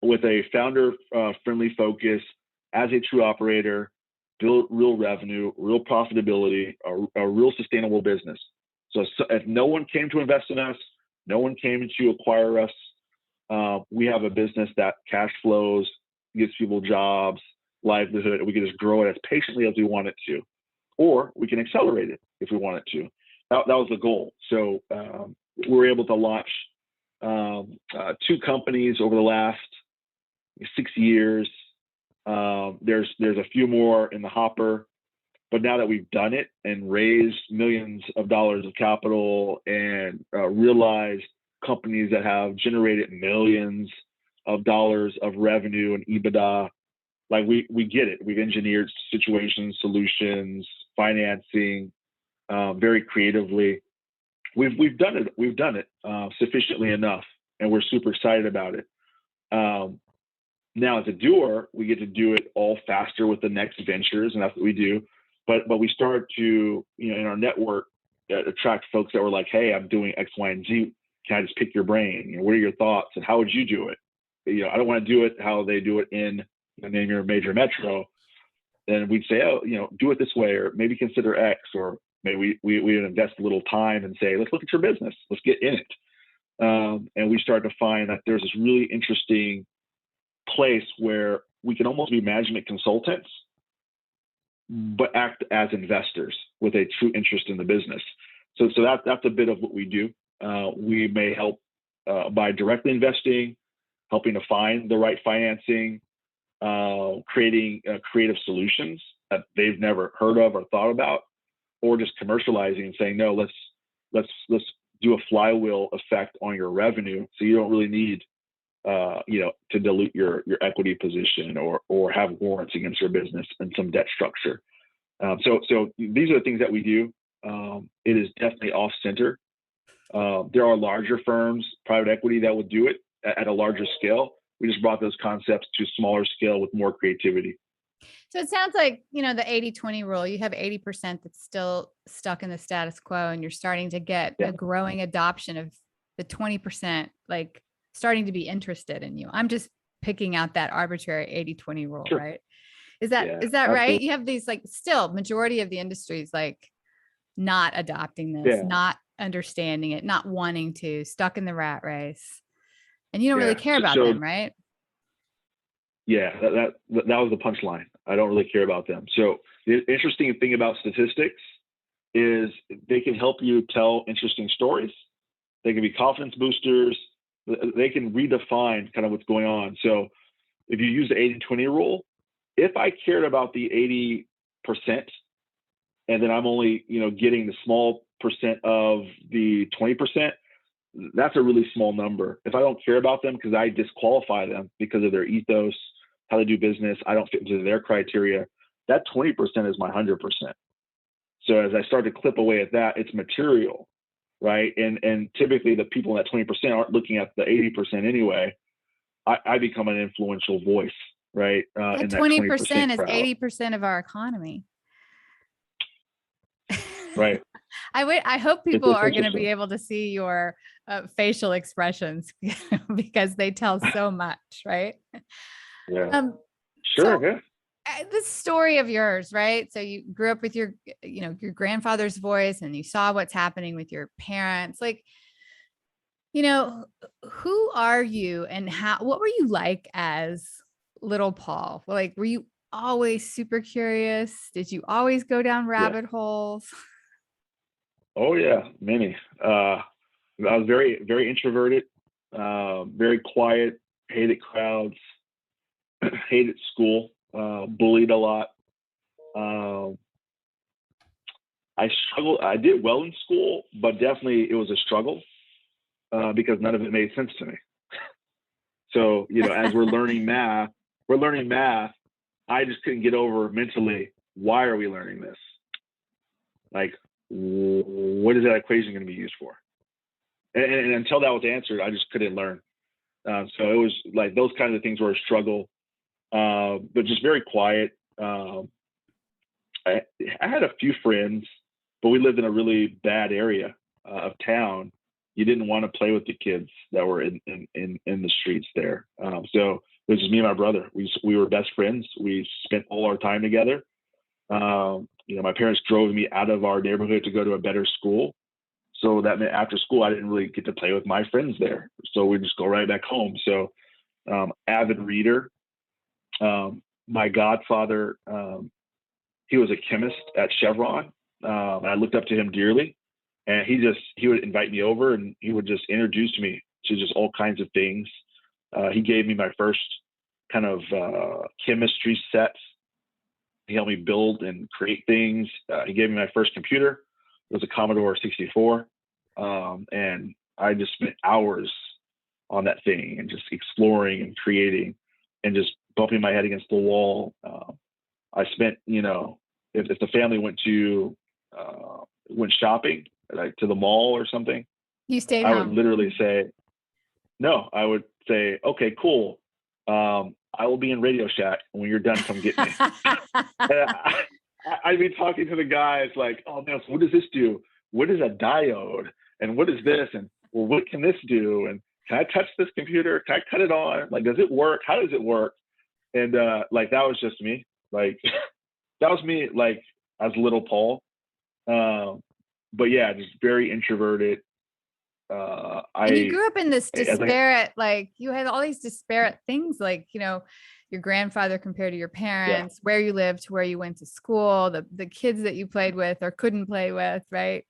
with a founder-friendly focus as a true operator, build real revenue, real profitability, a real sustainable business. So if no one came to invest in us, no one came to acquire us, we have a business that cash flows, gives people jobs, livelihood, and we can just grow it as patiently as we want it to, or we can accelerate it if we want it to. That was the goal. So we were able to launch 2 companies over the last 6 years. There's a few more in the hopper, but now that we've done it and raised millions of dollars of capital and realized companies that have generated millions of dollars of revenue and EBITDA, like we get it. We've engineered situations, solutions, financing very creatively. We've done it. We've done it sufficiently enough, and we're super excited about it. Now, as a doer, we get to do it all faster with the next ventures, and that's what we do. But we start to, in our network, attract folks that were like, "Hey, I'm doing X, Y, and Z. Can I just pick your brain? What are your thoughts, and how would you do it? I don't want to do it how they do it in name your major metro." Then we'd say, "Oh, do it this way, or maybe consider X, or maybe we invest a little time and say, let's look at your business, let's get in it." And we start to find that there's this really interesting place where we can almost be management consultants, but act as investors with a true interest in the business. So that's a bit of what we do. We may help by directly investing, helping to find the right financing, creating creative solutions that they've never heard of or thought about, or just commercializing and saying, no, let's do a flywheel effect on your revenue, so you don't really need to dilute your equity position or have warrants against your business and some debt structure. So these are the things that we do. It is definitely off center. There are larger firms, private equity, that would do it at a larger scale. We just brought those concepts to a smaller scale with more creativity. So it sounds like, the 80-20 rule, you have 80% that's still stuck in the status quo, and you're starting to get Yeah. a growing adoption of the 20%, like starting to be interested in you. I'm just picking out that arbitrary 80-20 rule, Sure. right? Is that absolutely. right? You have these, like, still majority of the industries like not adopting this, not understanding it, not wanting to, stuck in the rat race, and you don't really care about them, right? Yeah, that was the punchline. I don't really care about them. So the interesting thing about statistics is they can help you tell interesting stories. They can be confidence boosters. They can redefine kind of what's going on. So if you use the 80-20 rule, if I cared about the 80% and then I'm only, getting the small percent of the 20%, that's a really small number. If I don't care about them because I disqualify them because of their ethos, how they do business, I don't fit into their criteria, that 20% is my 100%. So as I start to clip away at that, it's material, right? And typically the people in that 20% aren't looking at the 80% anyway. I become an influential voice, right? That 20% is 80% of our economy. Right. I hope people are going to be able to see your facial expressions because they tell so much, right? Yeah. Sure. So, this story of yours, right? So you grew up with your grandfather's voice, and you saw what's happening with your parents. Like, who are you, and what were you like as little Paul? Like, were you always super curious? Did you always go down rabbit holes? Oh yeah, many. I was very, very introverted, very quiet, hated crowds, hated school, bullied a lot. I struggled. I did well in school, but definitely it was a struggle because none of it made sense to me. So, as we're learning math, I just couldn't get over mentally, why are we learning this? Like, what is that equation going to be used for? And until that was answered, I just couldn't learn. So it was like those kinds of things were a struggle, but just very quiet. I had a few friends, but we lived in a really bad area of town. You didn't want to play with the kids that were in the streets there. So it was just me and my brother. We were best friends. We spent all our time together. My parents drove me out of our neighborhood to go to a better school. So that meant after school, I didn't really get to play with my friends there. So we just go right back home. So avid reader. My godfather, he was a chemist at Chevron. And I looked up to him dearly. And he would invite me over, and he would just introduce me to just all kinds of things. He gave me my first kind of chemistry set. He helped me build and create things. He gave me my first computer. It was a Commodore 64. And I just spent hours on that thing and just exploring and creating and just bumping my head against the wall. I spent, if the family went shopping, like to the mall or something, you stayed I home. would literally say, no, I would say, okay, cool. I will be in Radio Shack. When you're done, come get me. I'd be talking to the guys like, oh man, so what does this do? What is a diode? And what is this? And well, what can this do? And can I touch this computer? Can I cut it on? Like, does it work? How does it work? And like, that was just me. Like, that was me, like, as little Paul. But yeah, just very introverted. And you grew up in this disparate, like you had all these disparate things, like, your grandfather compared to your parents, where you lived, to where you went to school, the kids that you played with or couldn't play with, right?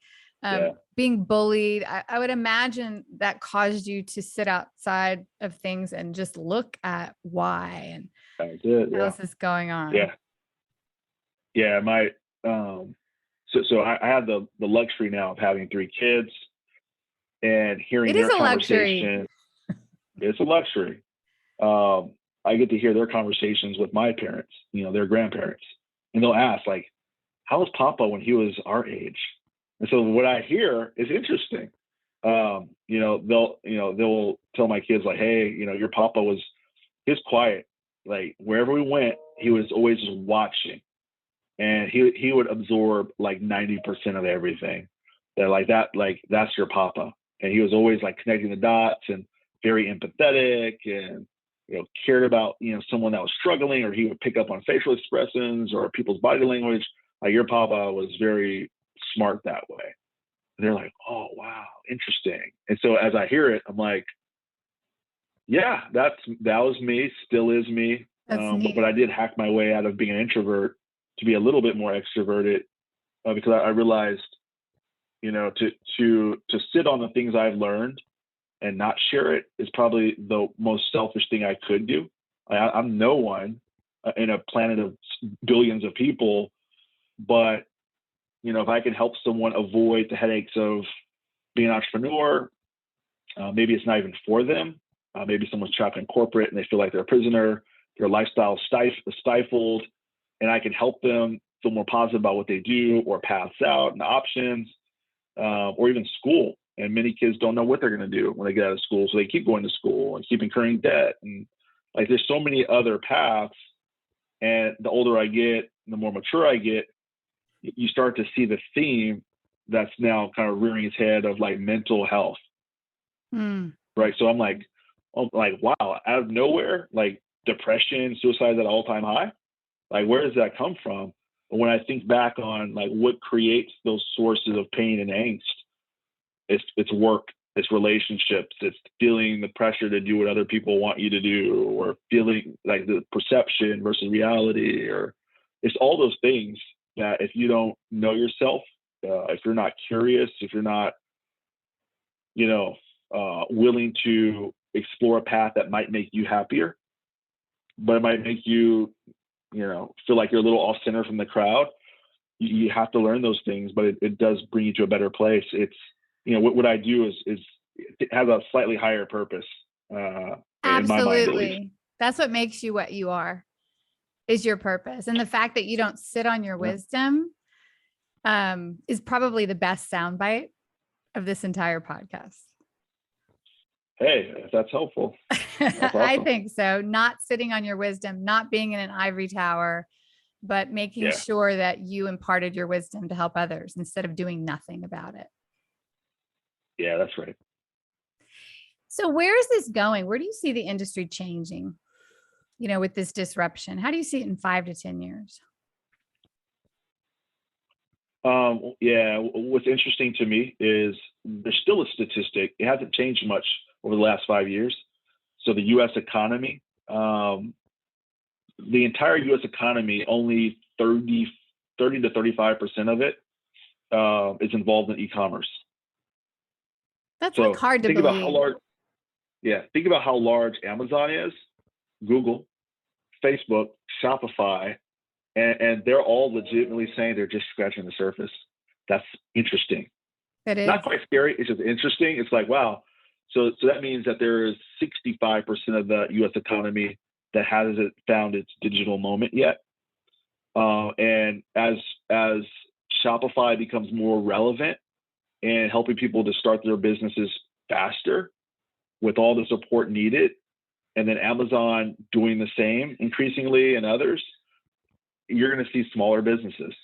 Being bullied. I would imagine that caused you to sit outside of things and just look at why and how else is going on. Yeah. My, so I have the luxury now of having 3 kids and hearing their conversation. It's a luxury. I get to hear their conversations with my parents, their grandparents, and they'll ask like, how was Papa when he was our age? And so what I hear is interesting. They'll tell my kids like, hey, your Papa he was quiet. like wherever we went, he was always just watching, and he would absorb like 90% of everything. That like that, like that's your papa. And he was always like connecting the dots and very empathetic, and cared about someone that was struggling, or he would pick up on facial expressions or people's body language. Like your papa was very smart that way. And they're like, oh wow, interesting. And so as I hear it, I'm like, yeah, that was me, still is me. But I did hack my way out of being an introvert to be a little bit more extroverted, because I realized, to sit on the things I've learned and not share it is probably the most selfish thing I could do. I'm no one in a planet of billions of people, but if I can help someone avoid the headaches of being an entrepreneur, maybe it's not even for them. Maybe someone's trapped in corporate and they feel like they're a prisoner, their lifestyle stifled, and I can help them feel more positive about what they do, or paths out and options, or even school. And many kids don't know what they're going to do when they get out of school, so they keep going to school and keep incurring debt. And like, there's so many other paths. And the older I get, the more mature I get, you start to see the theme that's now kind of rearing its head of like mental health. Right. So I'm like, wow, out of nowhere, like depression, suicide at an all-time high. Like, where does that come from? But when I think back on like what creates those sources of pain and angst, it's work, it's relationships, it's feeling the pressure to do what other people want you to do, or feeling like the perception versus reality, or it's all those things that if you don't know yourself, if you're not curious, if you're not, willing to explore a path that might make you happier, but it might make you, feel like you're a little off center from the crowd. You have to learn those things, but it does bring you to a better place. It's, what I do is it has a slightly higher purpose. In my mind, at least. That's what makes you what you are, is your purpose. And the fact that you don't sit on your wisdom is probably the best soundbite of this entire podcast. Hey, if that's helpful. That's awesome. I think so. Not sitting on your wisdom, not being in an ivory tower, but making sure that you imparted your wisdom to help others instead of doing nothing about it. Yeah, that's right. So where is this going? Where do you see the industry changing, with this disruption? How do you see it in 5 to 10 years? What's interesting to me is there's still a statistic. It hasn't changed much over the last 5 years. So the U.S. economy, the entire U.S. economy, only 30 to 35% of it is involved in e-commerce. That's like hard to believe. Think about how large Amazon is, Google, Facebook, Shopify, and they're all legitimately saying they're just scratching the surface. That's interesting. It is. Not quite scary. It's just interesting. It's like, wow. So that means that there is 65% of the U.S. economy that hasn't found its digital moment yet. And as Shopify becomes more relevant and helping people to start their businesses faster with all the support needed, and then Amazon doing the same increasingly, and others, you're going to see smaller businesses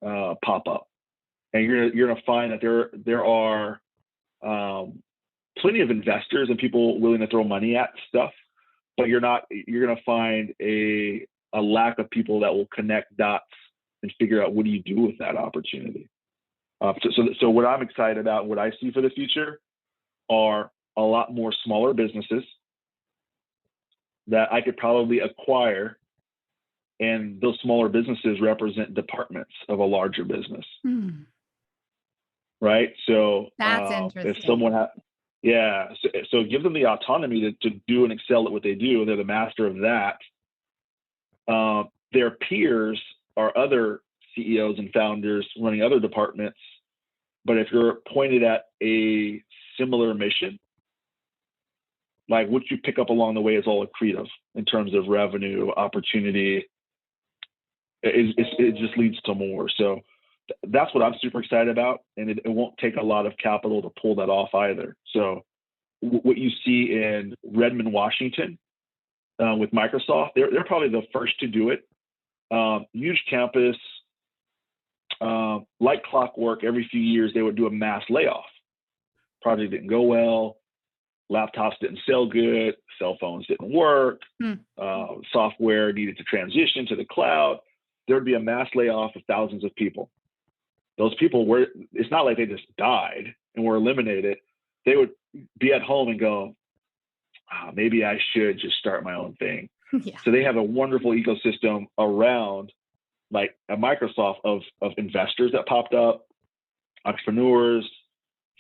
pop up, and you're going to find that there are plenty of investors and people willing to throw money at stuff, but you're going to find a lack of people that will connect dots and figure out what do you do with that opportunity. So what I'm excited about, what I see for the future, are a lot more smaller businesses that I could probably acquire, and those smaller businesses represent departments of a larger business. Right? So that's interesting. If someone so give them the autonomy to do and excel at what they do. They're the master of that. Their peers are other CEOs and founders running other departments. But if you're pointed at a similar mission, like what you pick up along the way is all accretive in terms of revenue, opportunity. It just leads to more. So that's what I'm super excited about. And it won't take a lot of capital to pull that off either. So what you see in Redmond, Washington, with Microsoft. They're probably the first to do it. Huge campus, like clockwork. Every few years, they would do a mass layoff. Project didn't go well. Laptops didn't sell good. Cell phones didn't work. Software needed to transition to the cloud. There would be a mass layoff of thousands of people. Those people were, it's not like they just died and were eliminated. They would be at home and go, maybe I should just start my own thing. Yeah. So they have a wonderful ecosystem around like a Microsoft of investors that popped up, entrepreneurs,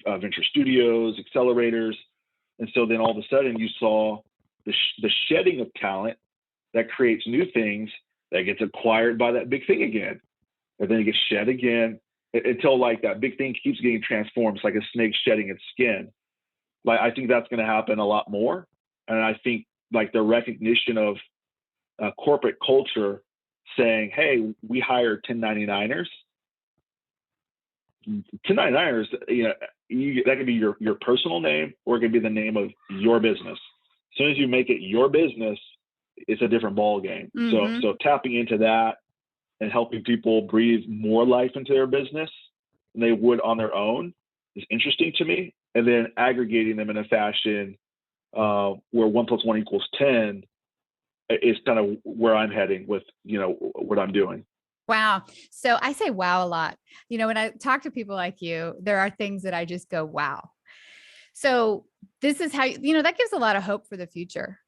venture studios, accelerators. And so then all of a sudden you saw the shedding of talent that creates new things that gets acquired by that big thing again. And then it gets shed again until like that big thing keeps getting transformed. It's like a snake shedding its skin. Like, I think that's going to happen a lot more. And I think like the recognition of corporate culture saying, hey, we hire 1099ers. 1099ers, that could be your personal name, or it could be the name of your business. As soon as you make it your business, it's a different ball game. So tapping into that and helping people breathe more life into their business than they would on their own is interesting to me. And then aggregating them in a fashion where 1 + 1 = 10 is kind of where I'm heading with, what I'm doing. Wow. So I say wow a lot. When I talk to people like you, there are things that I just go, wow. So this is how, that gives a lot of hope for the future.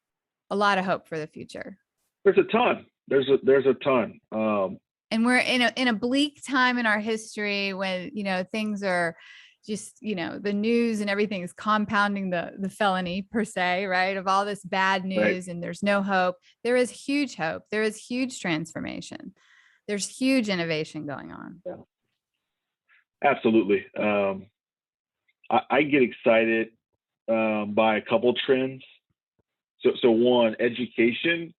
A lot of hope for the future. There's a ton. There's a ton. And we're in a bleak time in our history when, things are just, the news and everything is compounding the felony per se, right? Of all this bad news, right. And there's no hope. There is huge hope. There is huge transformation. There's huge innovation going on. Yeah. Absolutely. I get excited by a couple trends. So one, education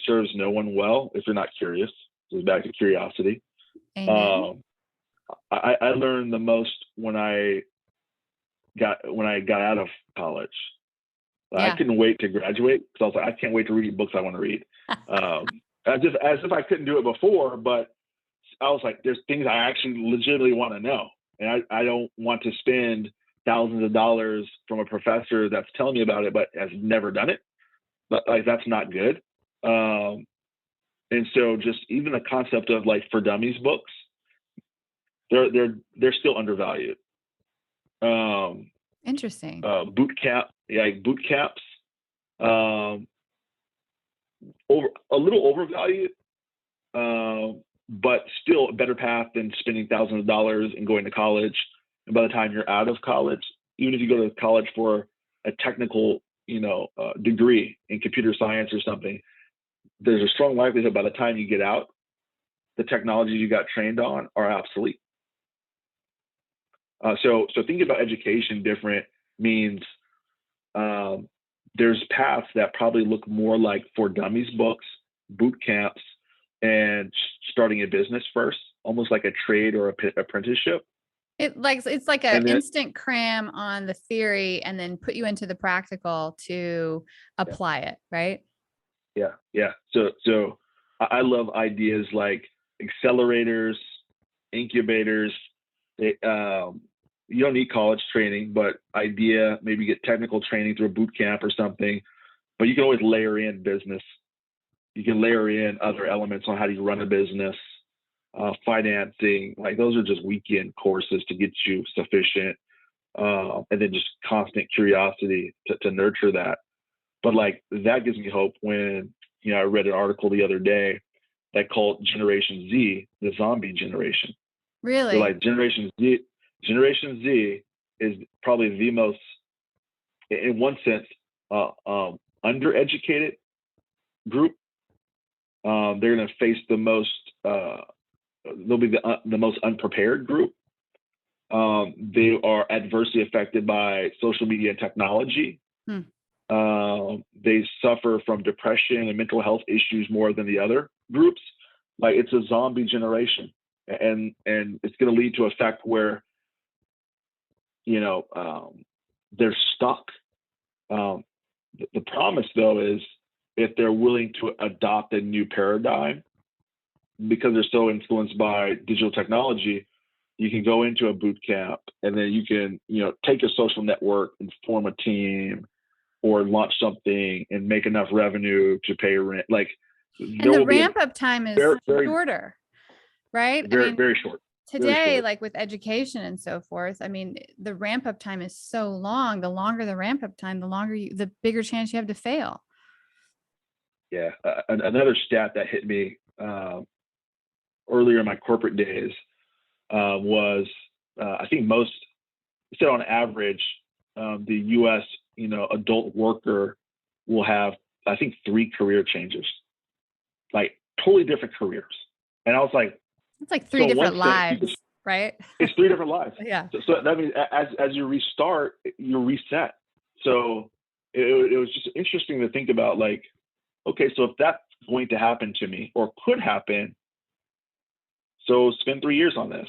serves no one well if you're not curious. So it's back to curiosity. I learned the most when I got out of college. Yeah. I couldn't wait to graduate because I was like, I can't wait to read books I want to read. As if I couldn't do it before, but I was like, there's things I actually legitimately want to know. And I don't want to spend thousands of dollars from a professor that's telling me about it, but has never done it. But like, that's not good. And so just even the concept of like for dummies books, they're still undervalued. Interesting. Boot camps, a little overvalued, but still a better path than spending thousands of dollars and going to college. And by the time you're out of college, even if you go to college for a technical, degree in computer science or something, there's a strong likelihood by the time you get out, the technologies you got trained on are obsolete. So thinking about education different means there's paths that probably look more like for dummies books, boot camps, and starting a business first, almost like a trade or apprenticeship. It's like an instant cram on the theory and then put you into the practical to apply it, right? Yeah. So I love ideas like accelerators, incubators. You don't need college training, but maybe get technical training through a boot camp or something. But you can always layer in business. You can layer in other elements on how do you run a business, financing. Like those are just weekend courses to get you sufficient, and then just constant curiosity to nurture that. But like that gives me hope when I read an article the other day that called Generation Z the zombie generation. Really? So like Generation Z is probably the most, in one sense, undereducated group. They're going to face the most. They'll be the most unprepared group. They are adversely affected by social media and technology. They suffer from depression and mental health issues more than the other groups. Like it's a zombie generation, and it's going to lead to a fact where they're stuck. The promise though is if they're willing to adopt a new paradigm, because they're so influenced by digital technology, you can go into a boot camp and then you can, take a social network and form a team or launch something and make enough revenue to pay rent. Like, and the ramp up time is shorter, right? Very short. Today, like with education and so forth, the ramp up time is so long. The longer the ramp up time, the bigger chance you have to fail. Yeah. Another stat that hit me earlier in my corporate days was I think said on average, the U.S. adult worker will have, I think, 3 career changes, like totally different careers. And I was like, it's like 3 different lives, right? It's 3 different lives. Yeah. So that means as you restart, you're reset. So it was just interesting to think about, like, okay, so if that's going to happen to me or could happen, so spend 3 years on this.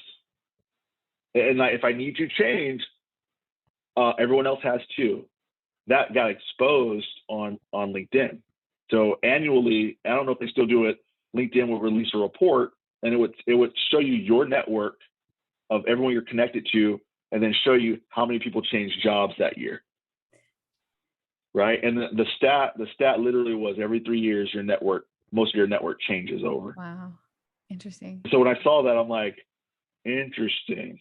And like, if I need to change, everyone else has too. That got exposed on LinkedIn. So annually, I don't know if they still do it, LinkedIn will release a report, and it would show you your network of everyone you're connected to, and then show you how many people changed jobs that year. Right? And the stat literally was every 3 years, most of your network changes over. Wow. Interesting. So when I saw that, I'm like, interesting.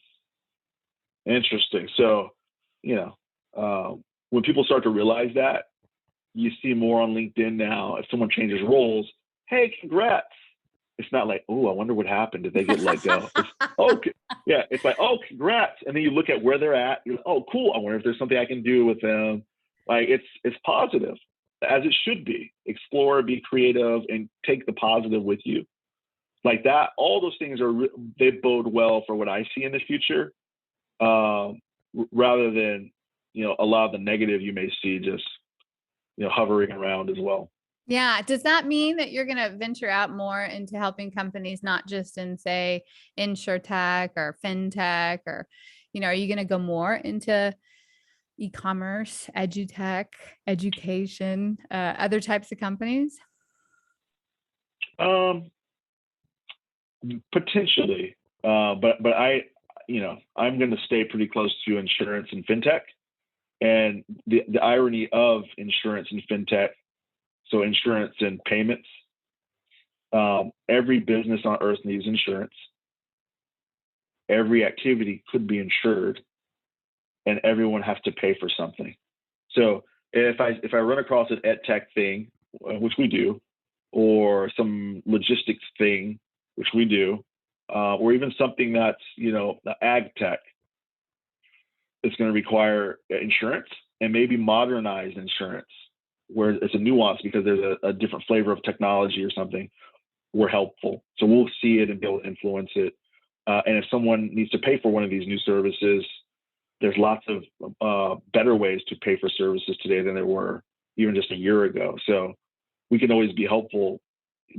So, when people start to realize that, you see more on LinkedIn now. If someone changes roles, hey, congrats. It's not like, oh, I wonder what happened. Did they get let go? It's like, oh, congrats. And then you look at where they're at. You're like, oh, cool. I wonder if there's something I can do with them. Like, it's positive, as it should be. Explore, be creative, and take the positive with you. Like that, all those things they bode well for what I see in the future, rather than, a lot of the negative you may see just, hovering around as well. Yeah. Does that mean that you're going to venture out more into helping companies, not just in, say, insurtech or fintech, or, are you going to go more into e-commerce, edutech, education, other types of companies? Potentially, but I'm going to stay pretty close to insurance and fintech. And the irony of insurance and fintech, so insurance and payments, every business on earth needs insurance. Every activity could be insured, and everyone has to pay for something. So if I run across an ed tech thing, which we do, or some logistics thing, which we do, or even something that's, ag tech, it's going to require insurance, and maybe modernized insurance, where it's a nuance because there's a different flavor of technology or something. We're helpful. So we'll see it and be able to influence it. And if someone needs to pay for one of these new services, there's lots of better ways to pay for services today than there were even just a year ago. So we can always be helpful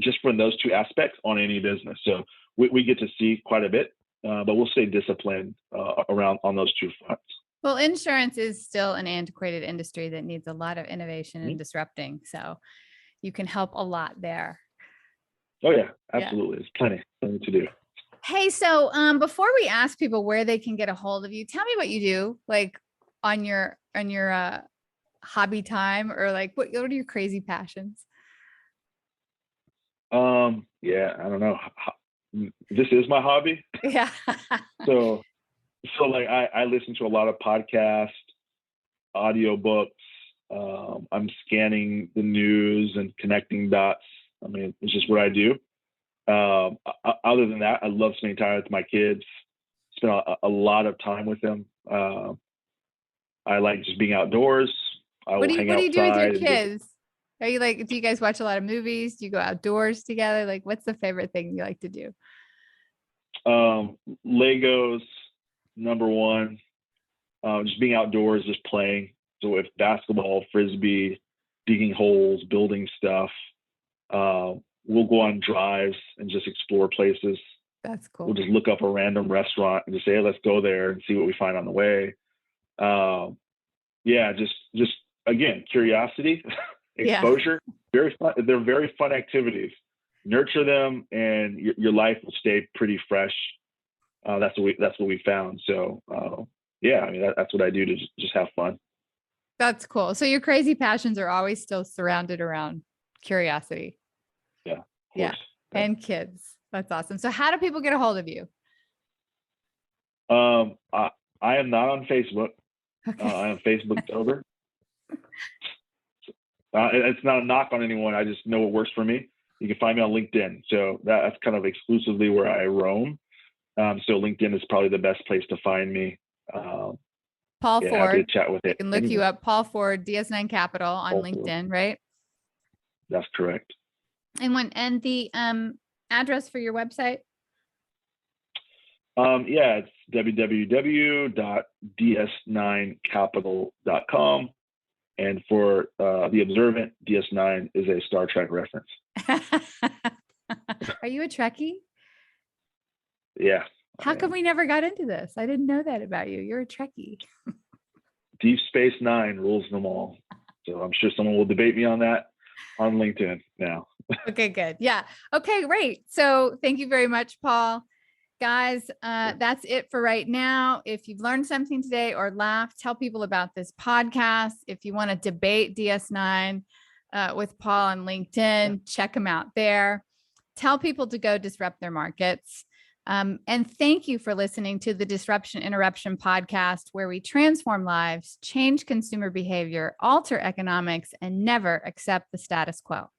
just from those 2 aspects on any business. So we get to see quite a bit, but we'll stay disciplined around on those 2 fronts. Well, insurance is still an antiquated industry that needs a lot of innovation and disrupting. So you can help a lot there. Oh yeah, absolutely. There's plenty to do. Hey, so before we ask people where they can get a hold of you, tell me what you do, like on your hobby time, or like what are your crazy passions? Yeah, I don't know. This is my hobby. Yeah. So like I listen to a lot of podcasts, audiobooks. I'm scanning the news and connecting dots. It's just what I do. Other than that, I love spending time with my kids. Spend a lot of time with them. I like just being outdoors. What do you do with your kids? Are you like, do you guys watch a lot of movies? Do you go outdoors together? Like, what's the favorite thing you like to do? Legos, number one. Just being outdoors, just playing. So if basketball, frisbee, digging holes, building stuff. We'll go on drives and just explore places. That's cool. We'll just look up a random restaurant and just say, hey, let's go there and see what we find on the way. Just again, curiosity, exposure. very fun. They're very fun activities. Nurture them, and your life will stay pretty fresh. That's what we found. So yeah, I mean that's what I do to just have fun. That's cool. So your crazy passions are always still surrounded around curiosity. Yeah. Yeah. And kids. That's awesome. So how do people get a hold of you? I am not on Facebook. Okay. I am Facebook sober. It's not a knock on anyone. I just know what works for me. You can find me on LinkedIn. So that's kind of exclusively where I roam. So LinkedIn is probably the best place to find me. Paul Ford. Ford. To chat with it. I can look you up. Paul Ford, DS9 Capital on Paul LinkedIn, Ford. right? That's correct. And the address for your website? Yeah, it's www.ds9capital.com. And for the observant, DS9 is a Star Trek reference. Are you a Trekkie? Yeah. How come we never got into this? I didn't know that about you. You're a Trekkie. Deep Space Nine rules them all. So I'm sure someone will debate me on that on LinkedIn now. Okay, good. Yeah. Okay, great. So thank you very much, Paul. Guys, that's it for right now. If you've learned something today or laughed, tell people about this podcast. If you want to debate DS9 with Paul on LinkedIn, check him out there. Tell people to go disrupt their markets. And thank you for listening to the Disruption Interruption podcast, where we transform lives, change consumer behavior, alter economics, and never accept the status quo.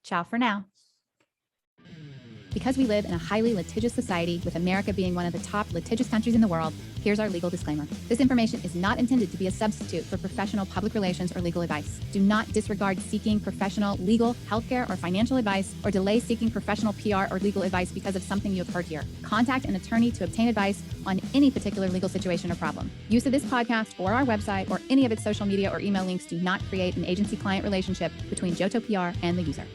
Ciao for now. Because we live in a highly litigious society, with America being one of the top litigious countries in the world, here's our legal disclaimer. This information is not intended to be a substitute for professional public relations or legal advice. Do not disregard seeking professional, legal, healthcare, or financial advice, or delay seeking professional PR or legal advice because of something you have heard here. Contact an attorney to obtain advice on any particular legal situation or problem. Use of this podcast or our website or any of its social media or email links do not create an agency-client relationship between Johto PR and the user.